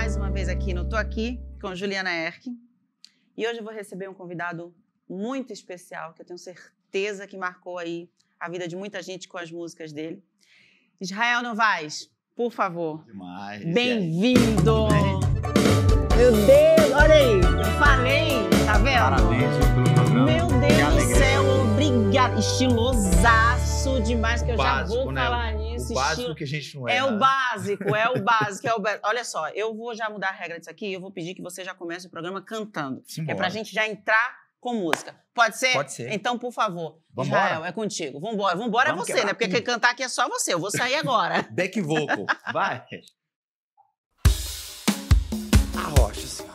mais uma vez aqui no Tô Aqui com Juliana Erck. E hoje eu vou receber um convidado muito especial, que eu tenho certeza que marcou aí a vida de muita gente com as músicas dele. Israel Novaes, por favor. Demais. Bem-vindo! Meu Deus, olha aí, eu falei, tá vendo? Parabéns pelo programa. Meu Deus do céu, obrigada. Estilosaço demais, que eu básico, já vou né? falar nisso. O básico que a gente não é. É o básico, é o básico. Olha só, eu vou já mudar a regra disso aqui e eu vou pedir que você já comece o programa cantando. Simbora. Que é pra gente já entrar com música. Pode ser? Pode ser. Então, por favor, Vambora. Israel, é contigo. Vambora. Vambora é Vamos você, né? Porque tudo. quem cantar aqui é só você. Eu vou sair agora. Back vocal. Vai. Arrocha, assim, ó.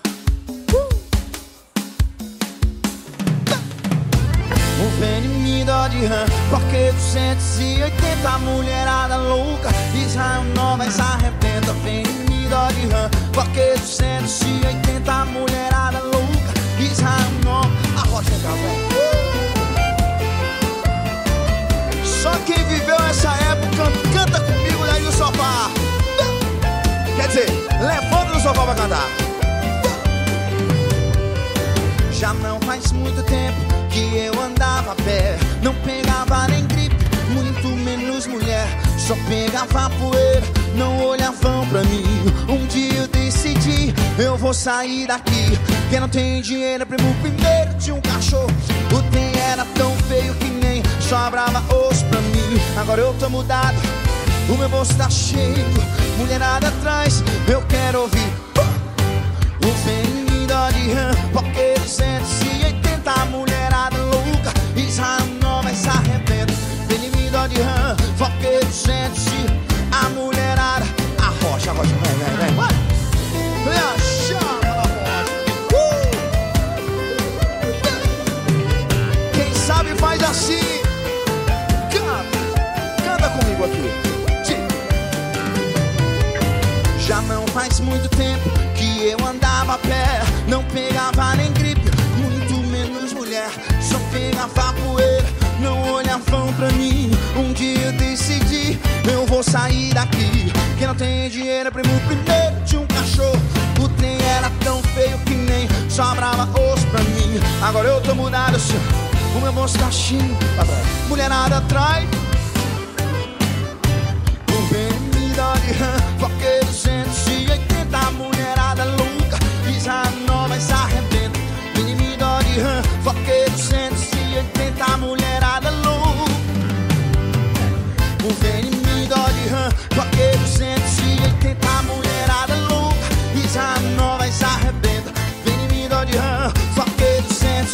O vem me dó de rã, porque 280 mulherada louca. Israel Novaes arrebenta, vem me dó de rã, porque 280 mulherada louca. Israel Novaes, arrocha, galera. Só quem viveu essa época canta comigo daí no sofá. Quer dizer, levanta no sofá pra cantar. Já não faz muito tempo que eu andava a pé, não pegava nem gripe, muito menos mulher. Só pegava poeira, não olhavam pra mim. Um dia eu decidi, eu vou sair daqui. Quem não tem dinheiro é primo primeiro de um cachorro. O trem era tão feio que nem sobrava osso pra mim. Agora eu tô mudado, o meu bolso tá cheio, mulherada atrás, eu quero ouvir o vem dó de rã, porque 280 mulherada louca. Israel Novaes arrebenta, vem dó de rã, porque 200 a mulherada arrocha, arrocha, vem, vai. Vem a chama da rocha. Quem sabe faz assim. Canta comigo aqui. Já não faz muito tempo que eu andava a pé, não pegava nem gripe, muito menos mulher. Só pegava poeira, não olhavam pra mim. Um dia eu decidi, eu vou sair daqui. Quem não tem dinheiro é primo primeiro de um cachorro. O trem era tão feio que nem sobrava osso pra mim. Agora eu tô mudado, o meu bolso tá cheio, mulherada atrás. Porque 280 mulherada louca. Israel Novaes arrebenta, vem me dó de rã, porque 280 mulherada louca. O vem me dó de rã, porque 280 mulherada louca. Israel Novaes arrebenta, vem me dó de rã, porque 200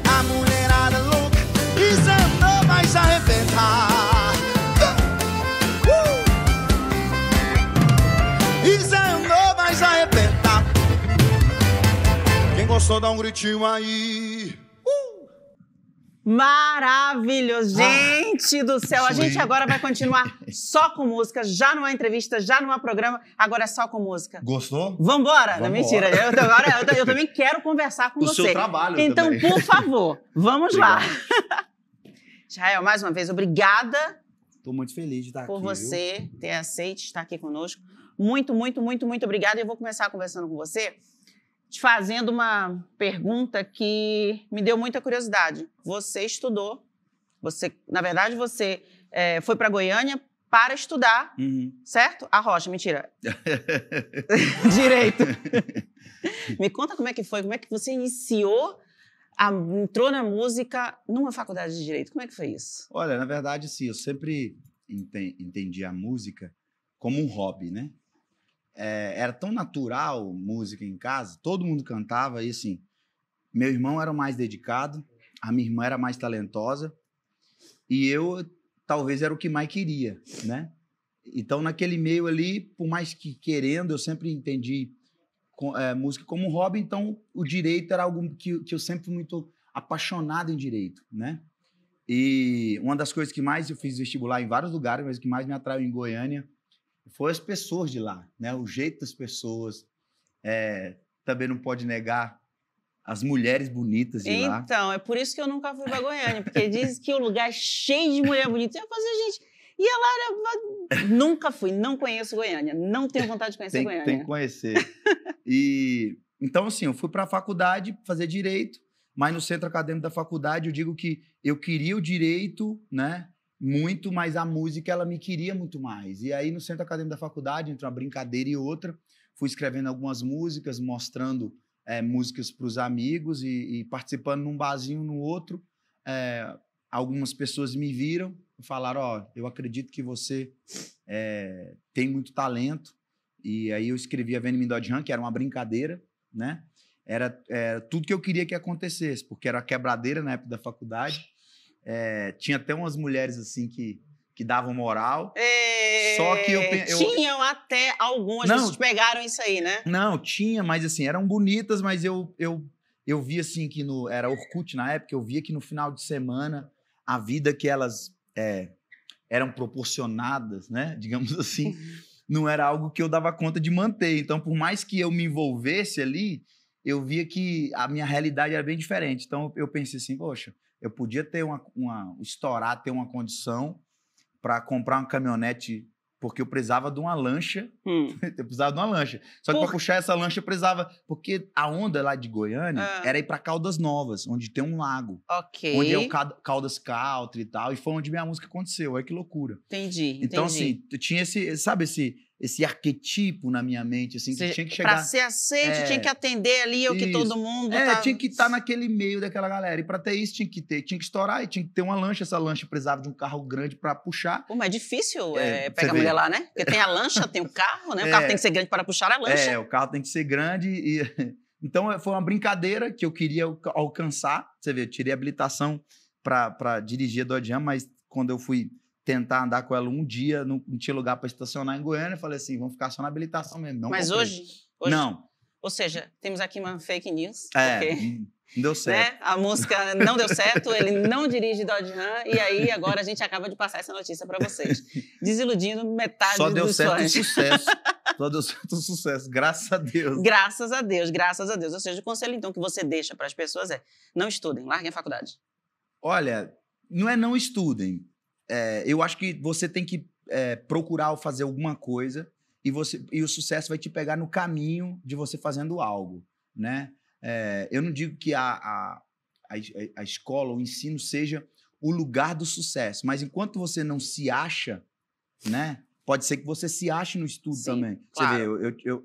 a mulherada louca. Israel Novaes arrebenta. Israel Novaes arrebenta. Quem gostou dá um gritinho aí. Maravilhoso! Gente do céu, a Fluir. gente agora vai continuar só com música, já não há entrevista, já não há programa, agora é só com música. Gostou? Vambora! Não, Vambora. mentira, eu também quero conversar com O você. seu trabalho então, também. por favor, vamos lá. Obrigado. Israel, mais uma vez, obrigada Tô muito feliz de estar por aqui, você ter aceito estar aqui conosco. Muito, muito, muito, muito obrigada. E eu vou começar conversando com você, te fazendo uma pergunta que me deu muita curiosidade. Você estudou, na verdade, você foi para Goiânia para estudar, certo? Arrocha, mentira. Direito. Me conta como é que foi, como é que você entrou na música numa faculdade de Direito. Como é que foi isso? Olha, na verdade, sim, eu sempre entendi a música como um hobby, né? Era tão natural música em casa, todo mundo cantava e assim, meu irmão era o mais dedicado, a minha irmã era mais talentosa e eu talvez era o que mais queria, né? Então naquele meio ali, por mais que querendo, eu sempre entendi música como um hobby, então o direito era algo que eu sempre fui muito apaixonado em direito, né? E uma das coisas que mais eu fiz vestibular em vários lugares, mas o que mais me atraiu em Goiânia foi as pessoas de lá, né? O jeito das pessoas. Também não pode negar as mulheres bonitas de lá. Então, é por isso que eu nunca fui pra Goiânia, porque diz que o lugar é cheio de mulher bonita. Eu falei, gente, E ela nunca fui, não conheço Goiânia, não tenho vontade de conhecer Goiânia. Tem que conhecer. Então, assim, eu fui para a faculdade fazer direito, mas no centro acadêmico da faculdade eu digo que eu queria o direito, né? Muito, mas a música ela me queria muito mais. E aí no centro acadêmico da faculdade, entre uma brincadeira e outra, fui escrevendo algumas músicas, mostrando músicas para os amigos e participando num barzinho no outro. Algumas pessoas me viram e falaram, ó, eu acredito que você tem muito talento. E aí eu escrevi a Veni Min Dodge Ram, que era uma brincadeira, né? Era tudo que eu queria que acontecesse, porque era quebradeira na época da faculdade. Tinha até umas mulheres assim que davam moral. Só que tinham até algumas, vocês pegaram isso aí, né? Não, tinha, mas assim, eram bonitas, mas eu via assim que era Orkut na época, eu via que no final de semana a vida que elas eram proporcionadas, né? Digamos assim, não era algo que eu dava conta de manter. Então, por mais que eu me envolvesse ali, eu via que a minha realidade era bem diferente. Então, eu pensei assim, poxa, eu podia ter estourar, ter uma condição para comprar uma caminhonete, porque eu precisava de uma lancha. Eu precisava de uma lancha. Só que para puxar essa lancha eu precisava... Porque a onda lá de Goiânia era ir para Caldas Novas, onde tem um lago. Ok. Onde é o Caldas Country e tal. E foi onde minha música aconteceu. Olha que loucura. Entendi. Então, assim, eu tinha esse arquetipo na minha mente, assim, que tinha que chegar... Para ser aceito, tinha que atender ali o que todo mundo... tinha que estar naquele meio daquela galera. E para ter isso, tinha que estourar e tinha que ter uma lancha. Essa lancha precisava de um carro grande para puxar. Pô, mas é difícil pegar a mulher lá, né? Porque tem a lancha, tem o carro, né? O carro tem que ser grande para puxar a lancha. O carro tem que ser grande. Então, foi uma brincadeira que eu queria alcançar. Você vê, eu tirei habilitação para dirigir a Dodge Ram, mas quando eu fui tentar andar com ela um dia, não tinha lugar para estacionar em Goiânia, eu falei assim, vamos ficar só na habilitação mesmo. Não mas comprei. hoje? Não. Ou seja, temos aqui uma fake news. Não deu certo. Né? A música não deu certo, ele não dirige Dodge Ram, e aí agora a gente acaba de passar essa notícia para vocês. Desiludindo metade dos fãs. Só deu certo o sucesso. Só deu certo o sucesso, graças a Deus. Graças a Deus, graças a Deus. Ou seja, o conselho então que você deixa para as pessoas não estudem, larguem a faculdade. Olha, não estudem. Eu acho que você tem que procurar fazer alguma coisa e o sucesso vai te pegar no caminho de você fazendo algo, né? Eu não digo que a escola, o ensino seja o lugar do sucesso, mas enquanto você não se acha, né? Pode ser que você se ache no estudo. Sim, também. Claro. Você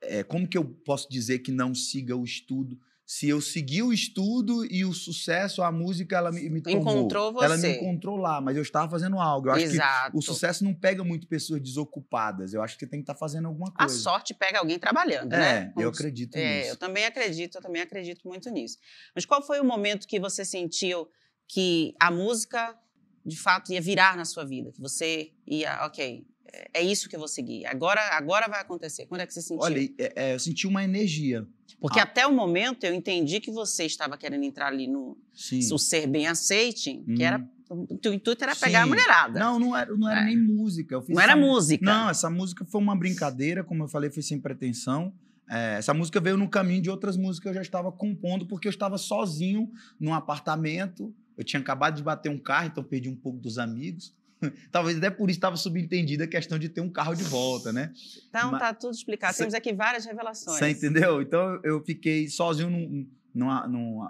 vê, como que eu posso dizer que não siga o estudo? Se eu segui o estudo e o sucesso, a música, ela me tomou. Encontrou você. Ela me encontrou lá, mas eu estava fazendo algo. Eu acho Exato. que o sucesso não pega muito pessoas desocupadas. Eu acho que tem que estar fazendo alguma coisa. A sorte pega alguém trabalhando, né? Eu acredito nisso. Eu também acredito muito nisso. Mas qual foi o momento que você sentiu que a música, de fato, ia virar na sua vida? Que você ia, é isso que eu vou seguir. Agora vai acontecer. Quando é que você sentiu? Olha, eu senti uma energia. Porque até o momento eu entendi que você estava querendo entrar ali no ser bem aceite, que era o intuito era pegar a mulherada. Não era nem música. Não era música. Não, essa música foi uma brincadeira, como eu falei, foi sem pretensão. Essa música veio no caminho de outras músicas que eu já estava compondo, porque eu estava sozinho num apartamento. Eu tinha acabado de bater um carro, então perdi um pouco dos amigos. Talvez até por isso estava subentendida a questão de ter um carro de volta, né? Então, tá tudo explicado. Temos aqui várias revelações. Você entendeu? Então, eu fiquei sozinho num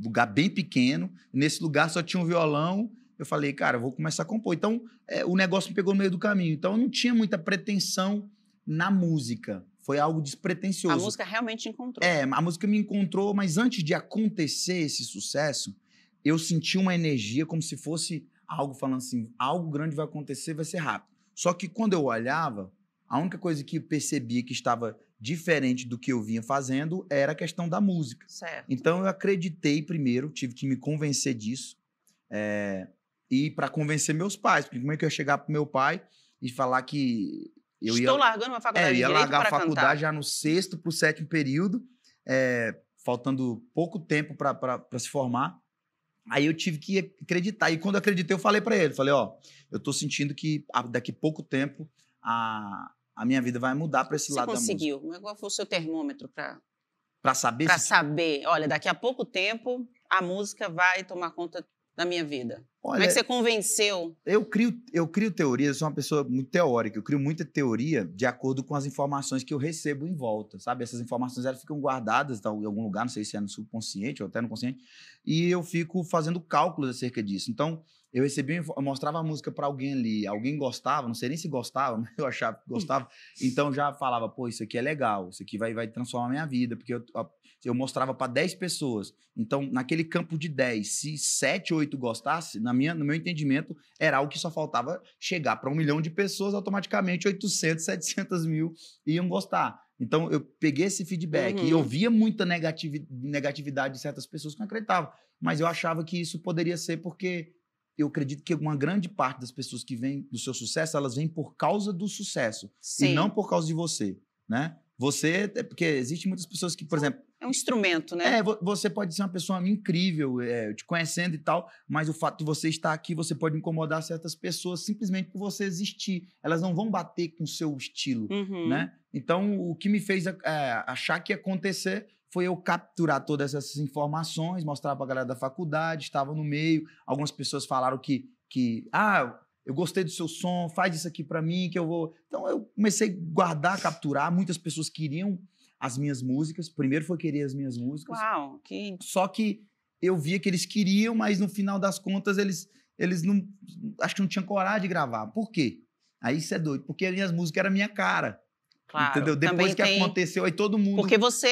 lugar bem pequeno. Nesse lugar só tinha um violão. Eu falei, cara, eu vou começar a compor. Então, o negócio me pegou no meio do caminho. Então, eu não tinha muita pretensão na música. Foi algo despretensioso. A música realmente te encontrou. A música me encontrou, mas antes de acontecer esse sucesso, eu senti uma energia como se fosse... algo falando assim, algo grande vai acontecer, vai ser rápido. Só que quando eu olhava, a única coisa que eu percebia que estava diferente do que eu vinha fazendo era a questão da música. Certo. Então eu acreditei primeiro, tive que me convencer disso, e para convencer meus pais, porque como é que eu ia chegar para meu pai e falar que eu Estou largando uma faculdade de ia direito largar a faculdade cantar. Já no 6º para o 7º período, faltando pouco tempo para se formar. Aí eu tive que acreditar. E quando eu acreditei, eu falei para ele. Falei, eu tô sentindo que daqui a pouco tempo a minha vida vai mudar para esse lado da música. Você conseguiu? Qual foi o seu termômetro para saber? Para saber. Olha, daqui a pouco tempo a música vai tomar conta da minha vida? Olha, Como é que você convenceu? Eu crio teorias, eu sou uma pessoa muito teórica, eu crio muita teoria de acordo com as informações que eu recebo em volta, sabe? Essas informações elas ficam guardadas em algum lugar, não sei se é no subconsciente ou até no consciente, e eu fico fazendo cálculos acerca disso. Então, eu mostrava a música para alguém ali, alguém gostava, não sei nem se gostava, mas eu achava que gostava, então já falava, pô, isso aqui é legal, isso aqui vai transformar a minha vida, porque eu mostrava para 10 pessoas. Então, naquele campo de 10, se 7, 8 gostassem, no meu entendimento, era algo que só faltava chegar para 1 milhão de pessoas, automaticamente 800, 700 mil iam gostar. Então, eu peguei esse feedback e eu via muita negatividade de certas pessoas que não acreditavam, mas eu achava que isso poderia ser porque eu acredito que uma grande parte das pessoas que vêm do seu sucesso, elas vêm por causa do sucesso. Sim. E não por causa de você, né? Você, porque existem muitas pessoas que, por exemplo... É um instrumento, né? Você pode ser uma pessoa incrível, te conhecendo e tal, mas o fato de você estar aqui, você pode incomodar certas pessoas simplesmente por você existir. Elas não vão bater com o seu estilo, né? Então, o que me fez achar que ia acontecer foi eu capturar todas essas informações, mostrar para a galera da faculdade, estava no meio. Algumas pessoas falaram que eu gostei do seu som, faz isso aqui para mim que eu vou... Então, eu comecei a guardar, capturar. Muitas pessoas queriam as minhas músicas. Primeiro foi querer as minhas músicas. Uau, Só que eu via que eles queriam, mas no final das contas eles não... Acho que não tinham coragem de gravar. Por quê? Aí isso é doido. Porque as minhas músicas eram a minha cara. Claro. Entendeu? Depois que aconteceu, aí todo mundo... Porque você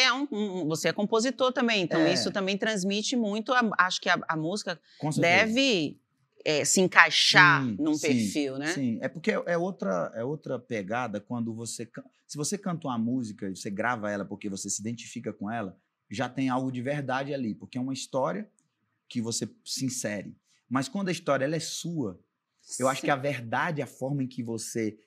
é compositor também, então isso também transmite muito. Acho que a música deve se encaixar num perfil, né? Sim, é porque é outra pegada quando você... Se você canta uma música e você grava ela porque você se identifica com ela, já tem algo de verdade ali, porque é uma história que você se insere. Mas quando a história ela é sua, eu acho que a verdade, a forma em que você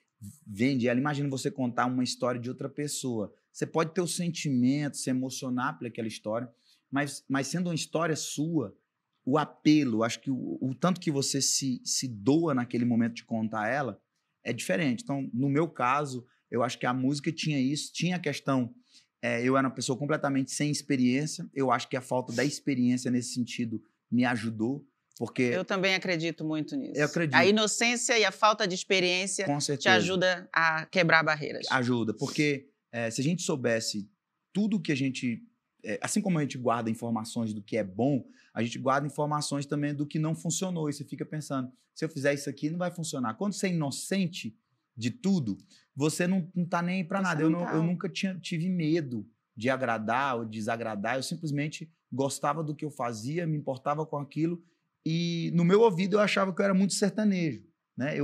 vende ela, imagina você contar uma história de outra pessoa. Você pode ter o sentimento, se emocionar por aquela história, mas sendo uma história sua, o apelo, acho que o tanto que você se doa naquele momento de contar ela é diferente. Então, no meu caso, eu acho que a música tinha isso, tinha a questão... eu era uma pessoa completamente sem experiência, eu acho que a falta da experiência nesse sentido me ajudou, porque... Eu também acredito muito nisso. Eu acredito. A inocência e a falta de experiência te ajuda a quebrar barreiras. Ajuda, porque se a gente soubesse tudo que a gente... assim como a gente guarda informações do que é bom, a gente guarda informações também do que não funcionou. E você fica pensando, se eu fizer isso aqui, não vai funcionar. Quando você é inocente de tudo, você não tá nem para nada. Eu nunca tive medo de agradar ou desagradar. Eu simplesmente gostava do que eu fazia, me importava com aquilo. E no meu ouvido eu achava que eu era muito sertanejo, né?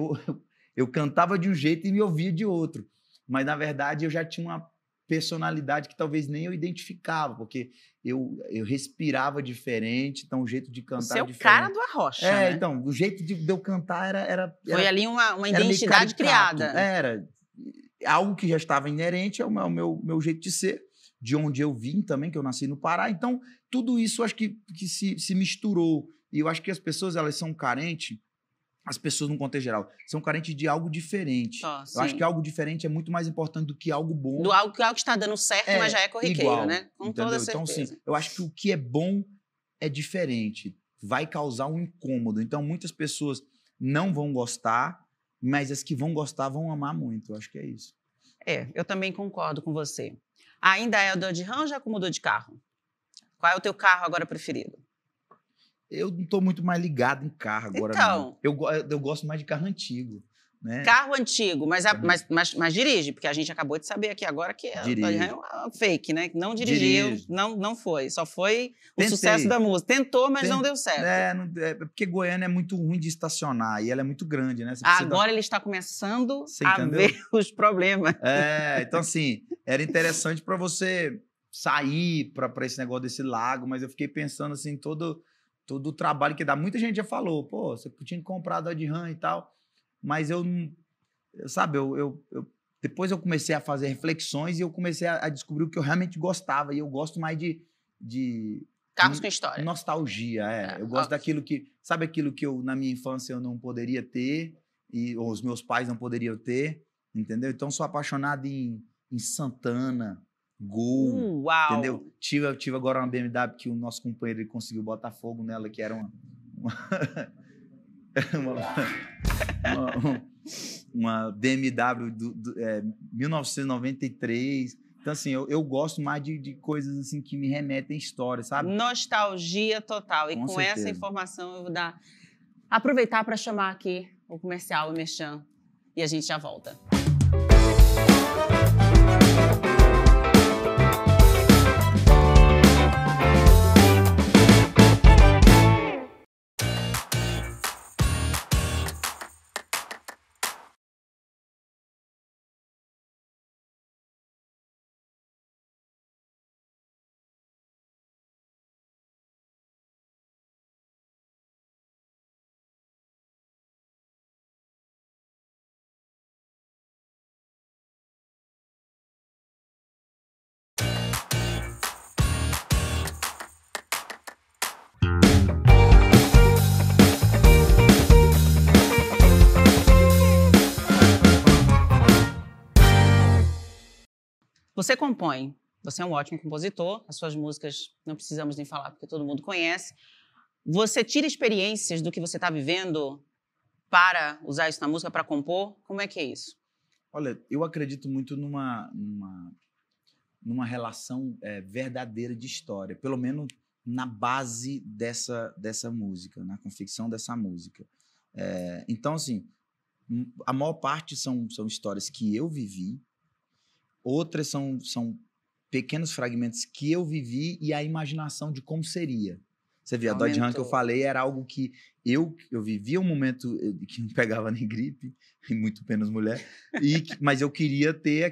Eu cantava de um jeito e me ouvia de outro. Mas, na verdade, eu já tinha uma personalidade que talvez nem eu identificava, porque eu respirava diferente, então o jeito de cantar Você é diferente. O cara do Arrocha, né? Então, o jeito de eu cantar era Foi ali uma identidade criada. Era algo que já estava inerente ao meu jeito de ser, de onde eu vim também, que eu nasci no Pará. Então, tudo isso acho que se misturou. E eu acho que as pessoas, elas são carentes, as pessoas no contexto geral, são carentes de algo diferente. Eu acho que algo diferente é muito mais importante do que algo bom. Do algo que está dando certo, mas já é corriqueiro, igual, né? Com entendeu? toda certeza. Então, sim, eu acho que o que é bom é diferente. Vai causar um incômodo. Então, muitas pessoas não vão gostar, mas as que vão gostar vão amar muito. Eu acho que é isso. Eu também concordo com você. Ainda é o de RAM ou já mudou de carro? Qual é o teu carro agora preferido? Eu não estou muito mais ligado em carro agora. Então, não. Eu gosto mais de carro antigo. Né? Carro antigo, mas dirige, porque a gente acabou de saber aqui agora que é uma fake, né? Não dirigiu, não foi. Só foi o sucesso da música. Tentou, mas não deu certo. Porque Goiânia é muito ruim de estacionar e ela é muito grande, né? Agora ele está começando a ver os problemas. Então assim, era interessante para você sair para esse negócio desse lago, mas eu fiquei pensando assim, todo o trabalho que dá. Muita gente já falou, pô, você tinha que comprar Dodge Ram e tal. Mas depois eu comecei a fazer reflexões e eu comecei a descobrir o que eu realmente gostava. E eu gosto mais de carros com história. Nostalgia, Eu gosto daquilo que... Sabe aquilo que na minha infância eu não poderia ter, ou os meus pais não poderiam ter, entendeu? Então, sou apaixonado em Santana, Gol, uau. Entendeu? Tive agora uma BMW que o nosso companheiro conseguiu botar fogo nela, que era uma uma BMW 1993. Então, assim, eu gosto mais de coisas assim que me remetem à história, sabe? Nostalgia total. E com essa informação eu vou aproveitar para chamar aqui o comercial, o Merchan, e a gente já volta. Você compõe, você é um ótimo compositor, as suas músicas não precisamos nem falar porque todo mundo conhece. Você tira experiências do que você está vivendo para usar isso na música, para compor? Como é que é isso? Olha, eu acredito muito numa relação verdadeira de história, pelo menos na base dessa música, na confecção dessa música. Então, assim, a maior parte são histórias que eu vivi, outras são pequenos fragmentos que eu vivi e a imaginação de como seria. Você vê, a Dodge Ram que eu falei era algo que eu vivia um momento que não pegava nem gripe, e muito menos mulher, mas eu queria ter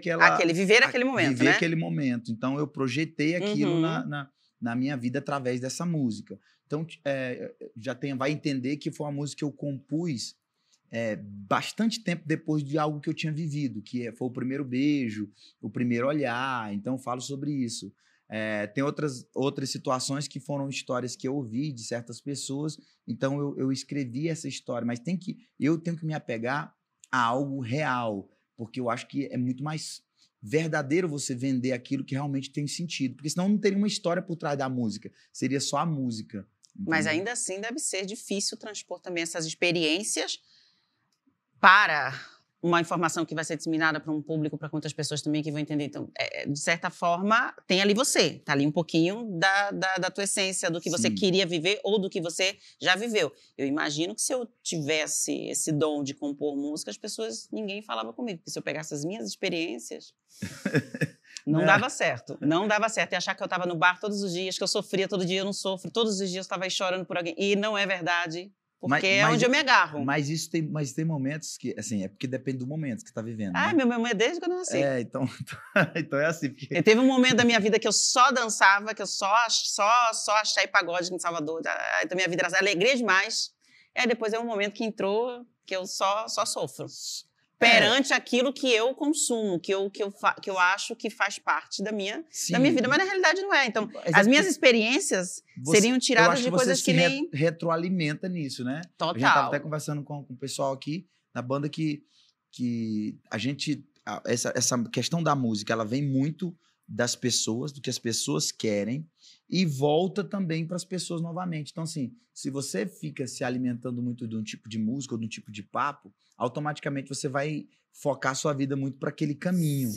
viver aquele momento, viver aquele momento. Então, eu projetei aquilo na minha vida através dessa música. Então, vai entender que foi uma música que eu compus bastante tempo depois de algo que eu tinha vivido, que foi o primeiro beijo, o primeiro olhar. Então, eu falo sobre isso. Tem outras situações que foram histórias que eu ouvi de certas pessoas, então eu escrevi essa história, mas eu tenho que me apegar a algo real, porque eu acho que é muito mais verdadeiro você vender aquilo que realmente tem sentido, porque senão não teria uma história por trás da música, seria só a música. Entendeu? Mas ainda assim deve ser difícil transpor também essas experiências para uma informação que vai ser disseminada para um público, para quantas pessoas também que vão entender. Então, de certa forma, tem ali você. Está ali um pouquinho da tua essência, do que você queria viver ou do que você já viveu. Eu imagino que se eu tivesse esse dom de compor música, ninguém falava comigo. Porque se eu pegasse as minhas experiências, não dava certo. Não dava certo. E achar que eu estava no bar todos os dias, que eu sofria todo dia, eu não sofro. Todos os dias eu estava aí chorando por alguém. E não é verdade. Porque é onde eu me agarro. Mas tem momentos que, assim, é porque depende do momento que você está vivendo. Né? Meu momento é desde que eu nasci. Então é assim. Porque... Teve um momento da minha vida que eu só dançava, que eu só achei pagode em Salvador. Então minha vida era alegria demais. Depois é um momento que entrou que eu só sofro. Perante aquilo que eu consumo, que eu acho que faz parte da minha vida, mas na realidade não é. Então, as minhas experiências seriam tiradas de coisas que nem... retroalimenta nisso, né? Total. A gente estava até conversando com o pessoal aqui na banda que a gente... Essa questão da música, ela vem muito das pessoas, do que as pessoas querem, e volta também para as pessoas novamente. Então, assim, se você fica se alimentando muito de um tipo de música ou de um tipo de papo, automaticamente você vai focar sua vida muito para aquele caminho.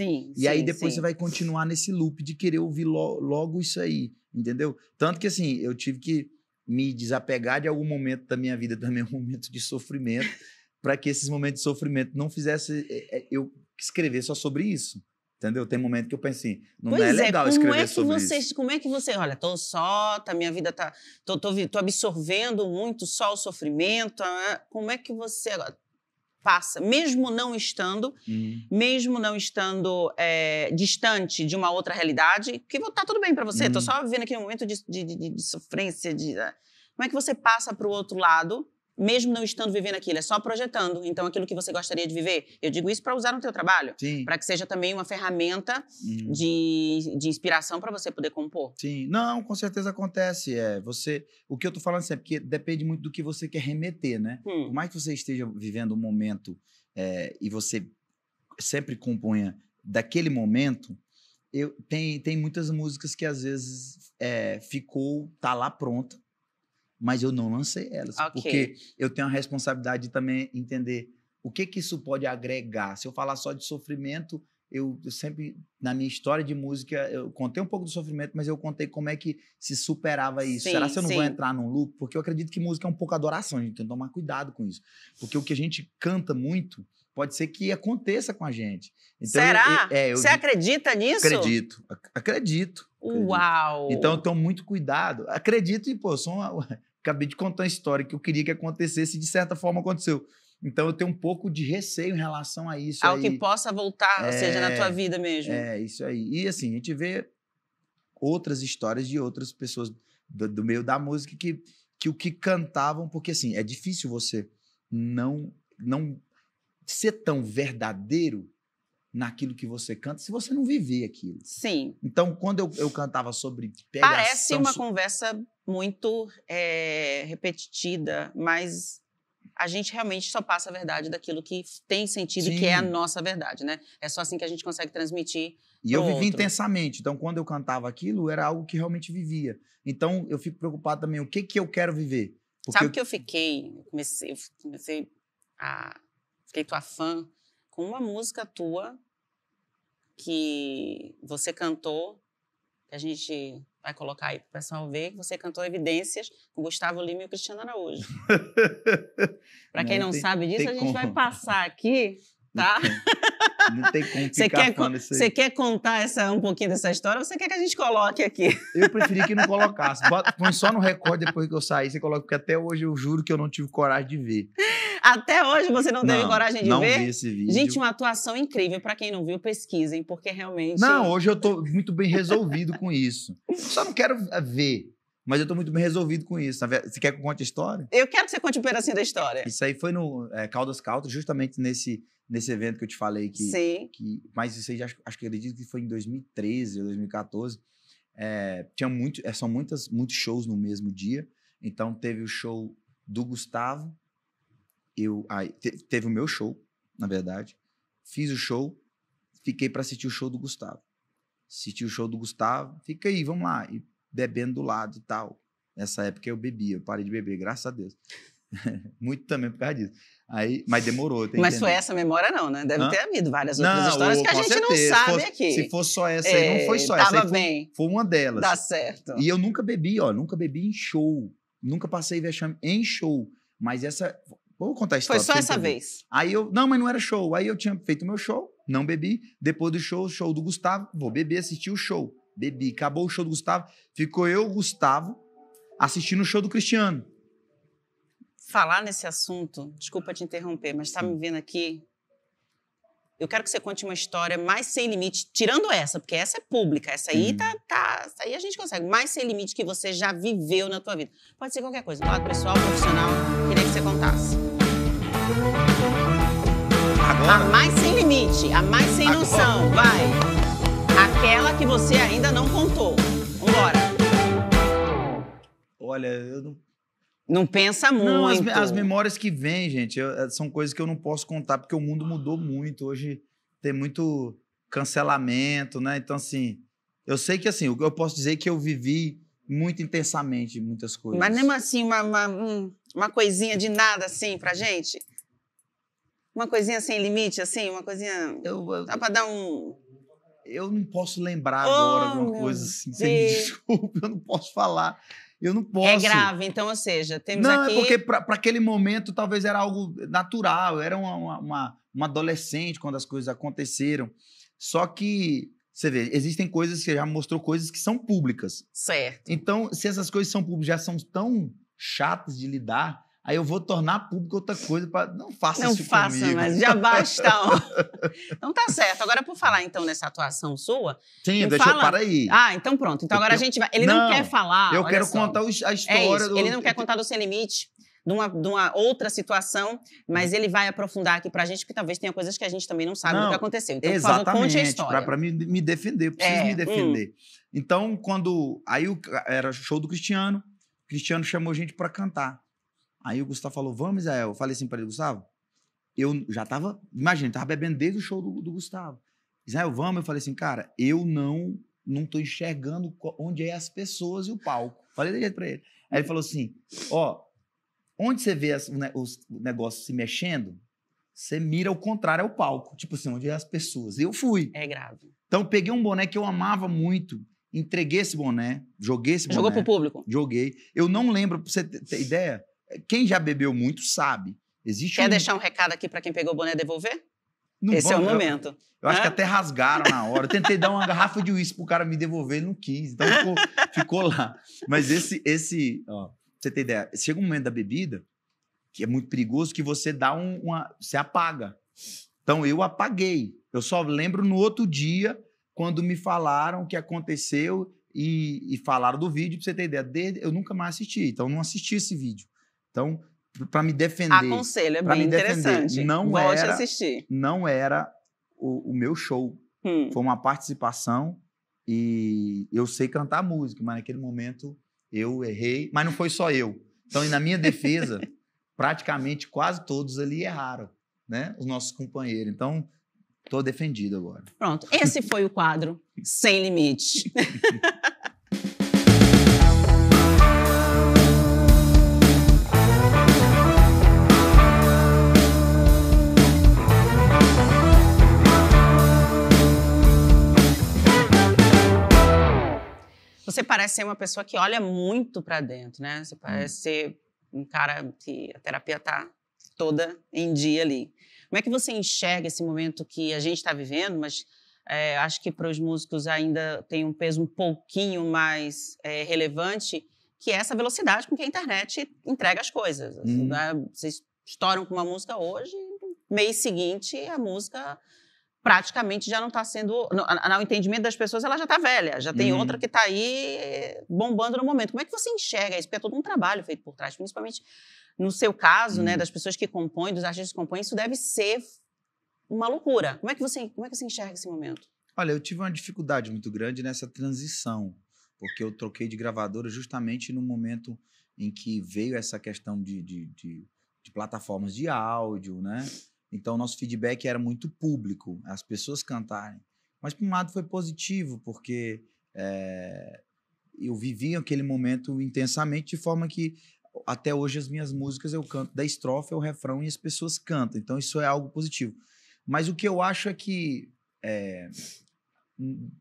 Aí depois você vai continuar nesse loop de querer ouvir logo isso aí, entendeu? Tanto que, assim, eu tive que me desapegar de algum momento da minha vida, também um momento de sofrimento, para que esses momentos de sofrimento não fizessem eu escrever só sobre isso. Entendeu? Tem momento que eu penso assim, não é legal escrever sobre isso. Como é que você... Olha, minha vida tá... Tô absorvendo muito só o sofrimento. Como é que você agora passa, mesmo não estando distante de uma outra realidade, que tá tudo bem para você, tô só vivendo aquele momento de sofrência, como é que você passa para o outro lado, mesmo não estando vivendo aquilo, é só projetando. Então, aquilo que você gostaria de viver, eu digo isso para usar no teu trabalho, para que seja também uma ferramenta de inspiração para você poder compor. Sim, não, com certeza acontece. O que eu tô falando assim, é porque depende muito do que você quer remeter, né? Por mais que você esteja vivendo um momento e você sempre componha daquele momento, tem muitas músicas que às vezes tá lá pronta, mas eu não lancei elas. Ok. Porque eu tenho a responsabilidade de também entender o que isso pode agregar. Se eu falar só de sofrimento, eu sempre, na minha história de música, eu contei um pouco do sofrimento, mas eu contei como é que se superava isso. Sim, Será que eu não vou sim. entrar num loop? Porque eu acredito que música é um pouco adoração, a gente tem que tomar cuidado com isso. Porque o que a gente canta muito, pode ser que aconteça com a gente. Então, Será? eu Você acredita nisso? Acredito. Uau! Então, eu tomo muito cuidado. Acredito e, pô, acabei de contar uma história que eu queria que acontecesse e, de certa forma, aconteceu. Então, eu tenho um pouco de receio em relação a isso. Ao que possa voltar, ou seja, na tua vida mesmo. É, isso aí. E, assim, a gente vê outras histórias de outras pessoas do meio da música que o que cantavam, porque, assim, é difícil você não ser tão verdadeiro naquilo que você canta se você não viver aquilo. Sim. Então, quando eu cantava sobre pegação... Parece uma conversa muito repetida, mas a gente realmente só passa a verdade daquilo que tem sentido e que é a nossa verdade, né? É só assim que a gente consegue transmitir. E eu vivi outro. intensamente. Então, quando eu cantava aquilo, era algo que realmente vivia. Então, eu fico preocupado também, o que eu quero viver? Porque Sabe que eu fiquei tua fã com uma música tua que você cantou, que a gente vai colocar aí para o pessoal ver, que você cantou Evidências com Gustavo Lima e o Cristiano Araújo. Para quem não sabe disso, a gente vai passar aqui, tá? Não tem como ficar falando isso aí. Você quer contar um pouquinho dessa história ou você quer que a gente coloque aqui? Eu preferi que não colocasse. Põe só no recorde depois que eu sair, você coloca, porque até hoje eu juro que eu não tive coragem de ver. Até hoje você não teve coragem de ver? Não vi esse vídeo. Gente, uma atuação incrível. Para quem não viu, pesquisem, porque realmente... Não, hoje eu tô muito bem resolvido com isso. Só não quero ver, mas eu tô muito bem resolvido com isso. Você quer que eu conte a história? Eu quero que você conte um pedacinho da história. Isso aí foi no Caldas Country, justamente nesse evento que eu te falei. Sim. Mas isso aí, acho que acredito que foi em 2013 ou 2014. São muitos shows no mesmo dia. Então, teve o show do Gustavo. Teve o meu show, na verdade. Fiz o show, fiquei para assistir o show do Gustavo. Assisti o show do Gustavo, fica aí, vamos lá. E bebendo do lado e tal. Nessa época eu bebia, eu parei de beber, graças a Deus. Muito também por causa disso. Mas demorou. Mas foi essa memória não, né? Deve ter havido várias outras histórias que a gente não sabe aqui. Se fosse só essa aí, não foi só essa. Tava bem. Foi uma delas. Dá certo. E eu nunca bebi em show. Nunca passei vexame em show. Mas essa... Vou contar a história. Foi só essa vez? Não, mas não era show. Aí eu tinha feito o meu show, não bebi. Depois do show do Gustavo, vou beber, assistir o show. Bebi, acabou o show do Gustavo. Ficou eu, o Gustavo, assistindo o show do Cristiano. Falar nesse assunto, desculpa te interromper, mas tá me vendo aqui. Eu quero que você conte uma história mais sem limite, tirando essa, porque essa é pública, essa aí essa aí a gente consegue, mais sem limite que você já viveu na tua vida. Pode ser qualquer coisa, do lado pessoal, profissional, queria que você contasse. Agora? A mais sem limite, a mais sem noção, vai. Aquela que você ainda não contou. Vambora. Olha, eu não pensa muito. Não, as memórias que vêm, gente, são coisas que eu não posso contar, porque o mundo mudou muito. Hoje tem muito cancelamento, né? Então, assim, eu sei que, assim, eu posso dizer que eu vivi muito intensamente muitas coisas. Mas mesmo assim, uma coisinha de nada, assim, pra gente? Uma coisinha sem limite, assim? Uma coisinha... Dá pra dar um... Eu não posso lembrar agora alguma coisa assim. Você me desculpe, eu não posso falar. Eu não posso. É grave, então, ou seja, temos aqui... Não, é porque para aquele momento talvez era algo natural. Eu era uma adolescente quando as coisas aconteceram. Só que, você vê, existem coisas que já mostrou coisas que são públicas. Certo. Então, se essas coisas são públicas, já são tão chatas de lidar, aí eu vou tornar público outra coisa. Não faça isso comigo. Não faça, mas já basta. Então tá certo. Agora, por falar então nessa atuação sua... Sim, deixa eu parar aí. Então pronto. Então agora a gente vai... Ele não quer falar... Eu quero contar a história... Ele não quer contar do Sem Limite, de uma outra situação, mas ele vai aprofundar aqui pra gente, porque talvez tenha coisas que a gente também não sabe do que aconteceu. Então, por favor, conte a história. Pra me defender, eu preciso me defender. Então, quando... Aí era show do Cristiano, o Cristiano chamou gente pra cantar. Aí o Gustavo falou, vamos, Israel. Eu falei assim para ele, Gustavo, eu já tava, imagina, tava bebendo desde o show do Gustavo. Israel, vamos? Eu falei assim, cara, eu não não tô enxergando onde é as pessoas e o palco. Falei desse jeito pra ele. Aí ele falou assim, ó, onde você vê os negócios se mexendo, você mira o contrário ao palco. Tipo assim, onde é as pessoas. E eu fui. É grave. Então, peguei um boné que eu amava muito, entreguei esse boné, joguei esse boné. Jogou pro público? Joguei. Eu não lembro, pra você ter ideia, quem já bebeu muito sabe. Quer deixar um recado aqui pra quem pegou o boné devolver? Não Esse é o momento. Eu acho que até rasgaram na hora. Eu tentei dar uma garrafa de uísque pro cara me devolver, ele não quis. Então ficou lá. Mas ó, pra você ter ideia, chega um momento da bebida que é muito perigoso, que você dá você apaga. Então eu apaguei. Eu só lembro no outro dia, quando me falaram o que aconteceu e falaram do vídeo, pra você ter ideia. Eu nunca mais assisti. Então eu não assisti esse vídeo. Então, para me defender. Aconselho, é bem interessante. Volte a assistir. Não era o meu show. Foi uma participação e eu sei cantar música, mas naquele momento eu errei. Mas não foi só eu. Então, na minha defesa, praticamente quase todos ali erraram, né? Os nossos companheiros. Então, estou defendido agora. Pronto, esse foi o quadro Sem Limite. Você parece ser uma pessoa que olha muito para dentro, né? Você parece ser um cara que a terapia tá toda em dia ali. Como é que você enxerga esse momento que a gente está vivendo, mas acho que para os músicos ainda tem um peso um pouquinho mais relevante, que é essa velocidade com que a internet entrega as coisas. Né? Vocês estouram com uma música hoje, no mês seguinte a música praticamente já não está sendo... No entendimento das pessoas, ela já está velha. Já tem outra que está aí bombando no momento. Como é que você enxerga isso? Porque é todo um trabalho feito por trás, principalmente no seu caso, né, das pessoas que compõem, dos artistas que compõem, isso deve ser uma loucura. Como é que você enxerga esse momento? Olha, eu tive uma dificuldade muito grande nessa transição, porque eu troquei de gravadora justamente no momento em que veio essa questão de plataformas de áudio, né? Então, o nosso feedback era muito público, as pessoas cantarem. Mas, por um lado, foi positivo, porque eu vivi aquele momento intensamente, de forma que, até hoje, as minhas músicas eu canto da estrofe ao refrão e as pessoas cantam. Então, isso é algo positivo. Mas o que eu acho é que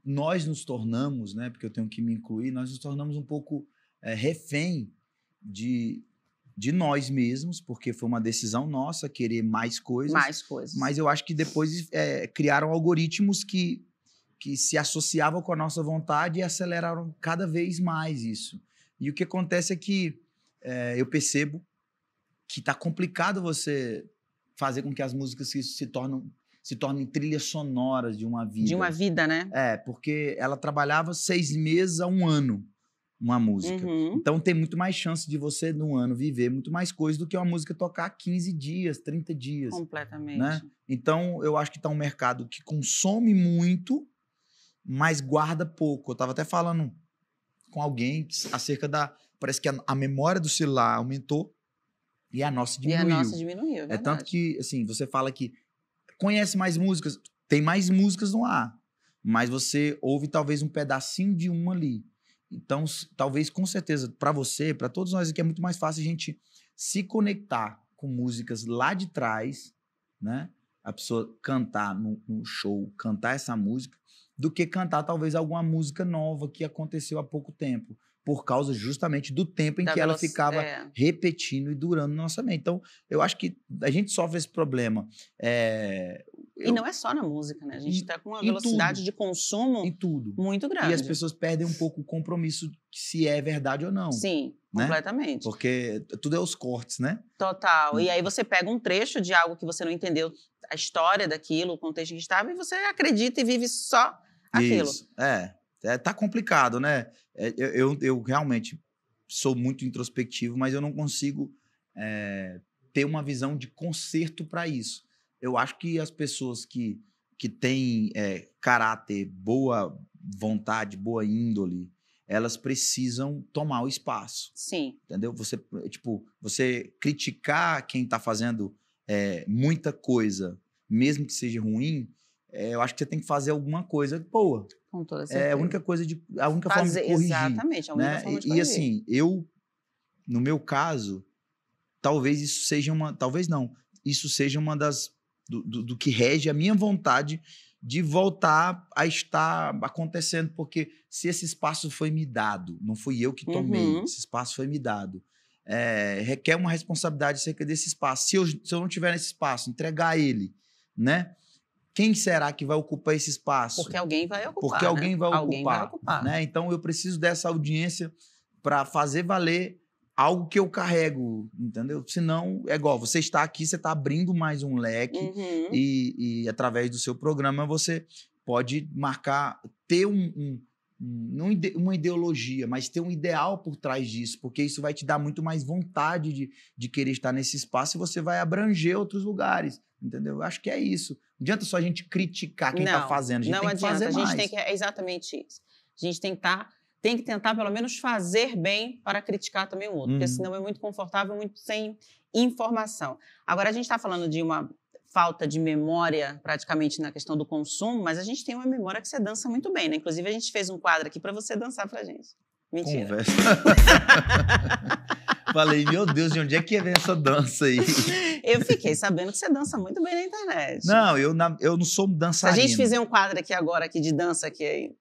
nós nos tornamos, né, porque eu tenho que me incluir, nós nos tornamos um pouco refém de nós mesmos, porque foi uma decisão nossa querer mais coisas. Mais coisas. Mas eu acho que depois criaram algoritmos que se associavam com a nossa vontade e aceleraram cada vez mais isso. E o que acontece é que eu percebo que está complicado você fazer com que as músicas se tornem trilhas sonoras de uma vida. De uma vida, né? Porque ela trabalhava 6 meses a 1 ano. Uma música. Então tem muito mais chance de você, num ano, viver muito mais coisa do que uma música tocar 15 dias, 30 dias. Completamente. Né? Então, eu acho que tá um mercado que consome muito, mas guarda pouco. Eu estava até falando com alguém acerca parece que a memória do celular aumentou e a nossa diminuiu. E a nossa diminuiu, é verdade. Tanto que, assim, você fala que conhece mais músicas, tem mais músicas no ar, mas você ouve talvez um pedacinho de uma ali. Então, talvez, com certeza, para você, para todos nós aqui, é muito mais fácil a gente se conectar com músicas lá de trás, né? A pessoa cantar no show, cantar essa música, do que cantar talvez alguma música nova que aconteceu há pouco tempo, por causa justamente do tempo em que ela ficava repetindo e durando na nossa mente. Então, eu acho que a gente sofre esse problema. E não é só na música, né? A gente está com uma velocidade de consumo muito grande. E as pessoas perdem um pouco o compromisso se é verdade ou não. Sim, né? Completamente. Porque tudo é os cortes, né? Total. E aí você pega um trecho de algo que você não entendeu a história daquilo, o contexto que estava, e você acredita e vive só aquilo. Isso. Tá complicado, né? Eu realmente sou muito introspectivo, mas eu não consigo ter uma visão de conserto para isso. Eu acho que as pessoas que têm caráter, boa vontade, boa índole, elas precisam tomar o espaço. Sim. Entendeu? Você criticar quem está fazendo muita coisa, mesmo que seja ruim, eu acho que você tem que fazer alguma coisa boa. Com toda certeza. É a única forma de corrigir. Exatamente, a única né? forma de E corrigir. assim, no meu caso, talvez isso seja isso seja uma das do que rege a minha vontade de voltar a estar acontecendo, porque se esse espaço foi me dado, não fui eu que tomei, esse espaço foi me dado, requer uma responsabilidade acerca desse espaço. Se eu não tiver nesse espaço, entregar ele, né? Quem será que vai ocupar esse espaço? Porque alguém vai ocupar. Porque alguém vai ocupar. Né? Então, eu preciso dessa audiência para fazer valer algo que eu carrego, entendeu? Senão, é igual, você está aqui, você está abrindo mais um leque e através do seu programa, você pode ter não uma ideologia, mas ter um ideal por trás disso, porque isso vai te dar muito mais vontade de querer estar nesse espaço e você vai abranger outros lugares, entendeu? Eu acho que é isso. Não adianta só a gente criticar quem está fazendo, a gente tem que fazer mais. É exatamente isso. A gente tem que tentar, pelo menos, fazer bem para criticar também o outro, porque senão é muito confortável, muito sem informação. Agora, a gente está falando de uma falta de memória, praticamente, na questão do consumo, mas a gente tem uma memória que você dança muito bem, né? Inclusive, a gente fez um quadro aqui para você dançar pra gente. Mentira. Conversa. Falei, meu Deus, de onde é que vem essa dança aí? Eu fiquei sabendo que você dança muito bem na internet. Não, eu não sou dançarino. Se a gente fizer um quadro aqui de dança aqui...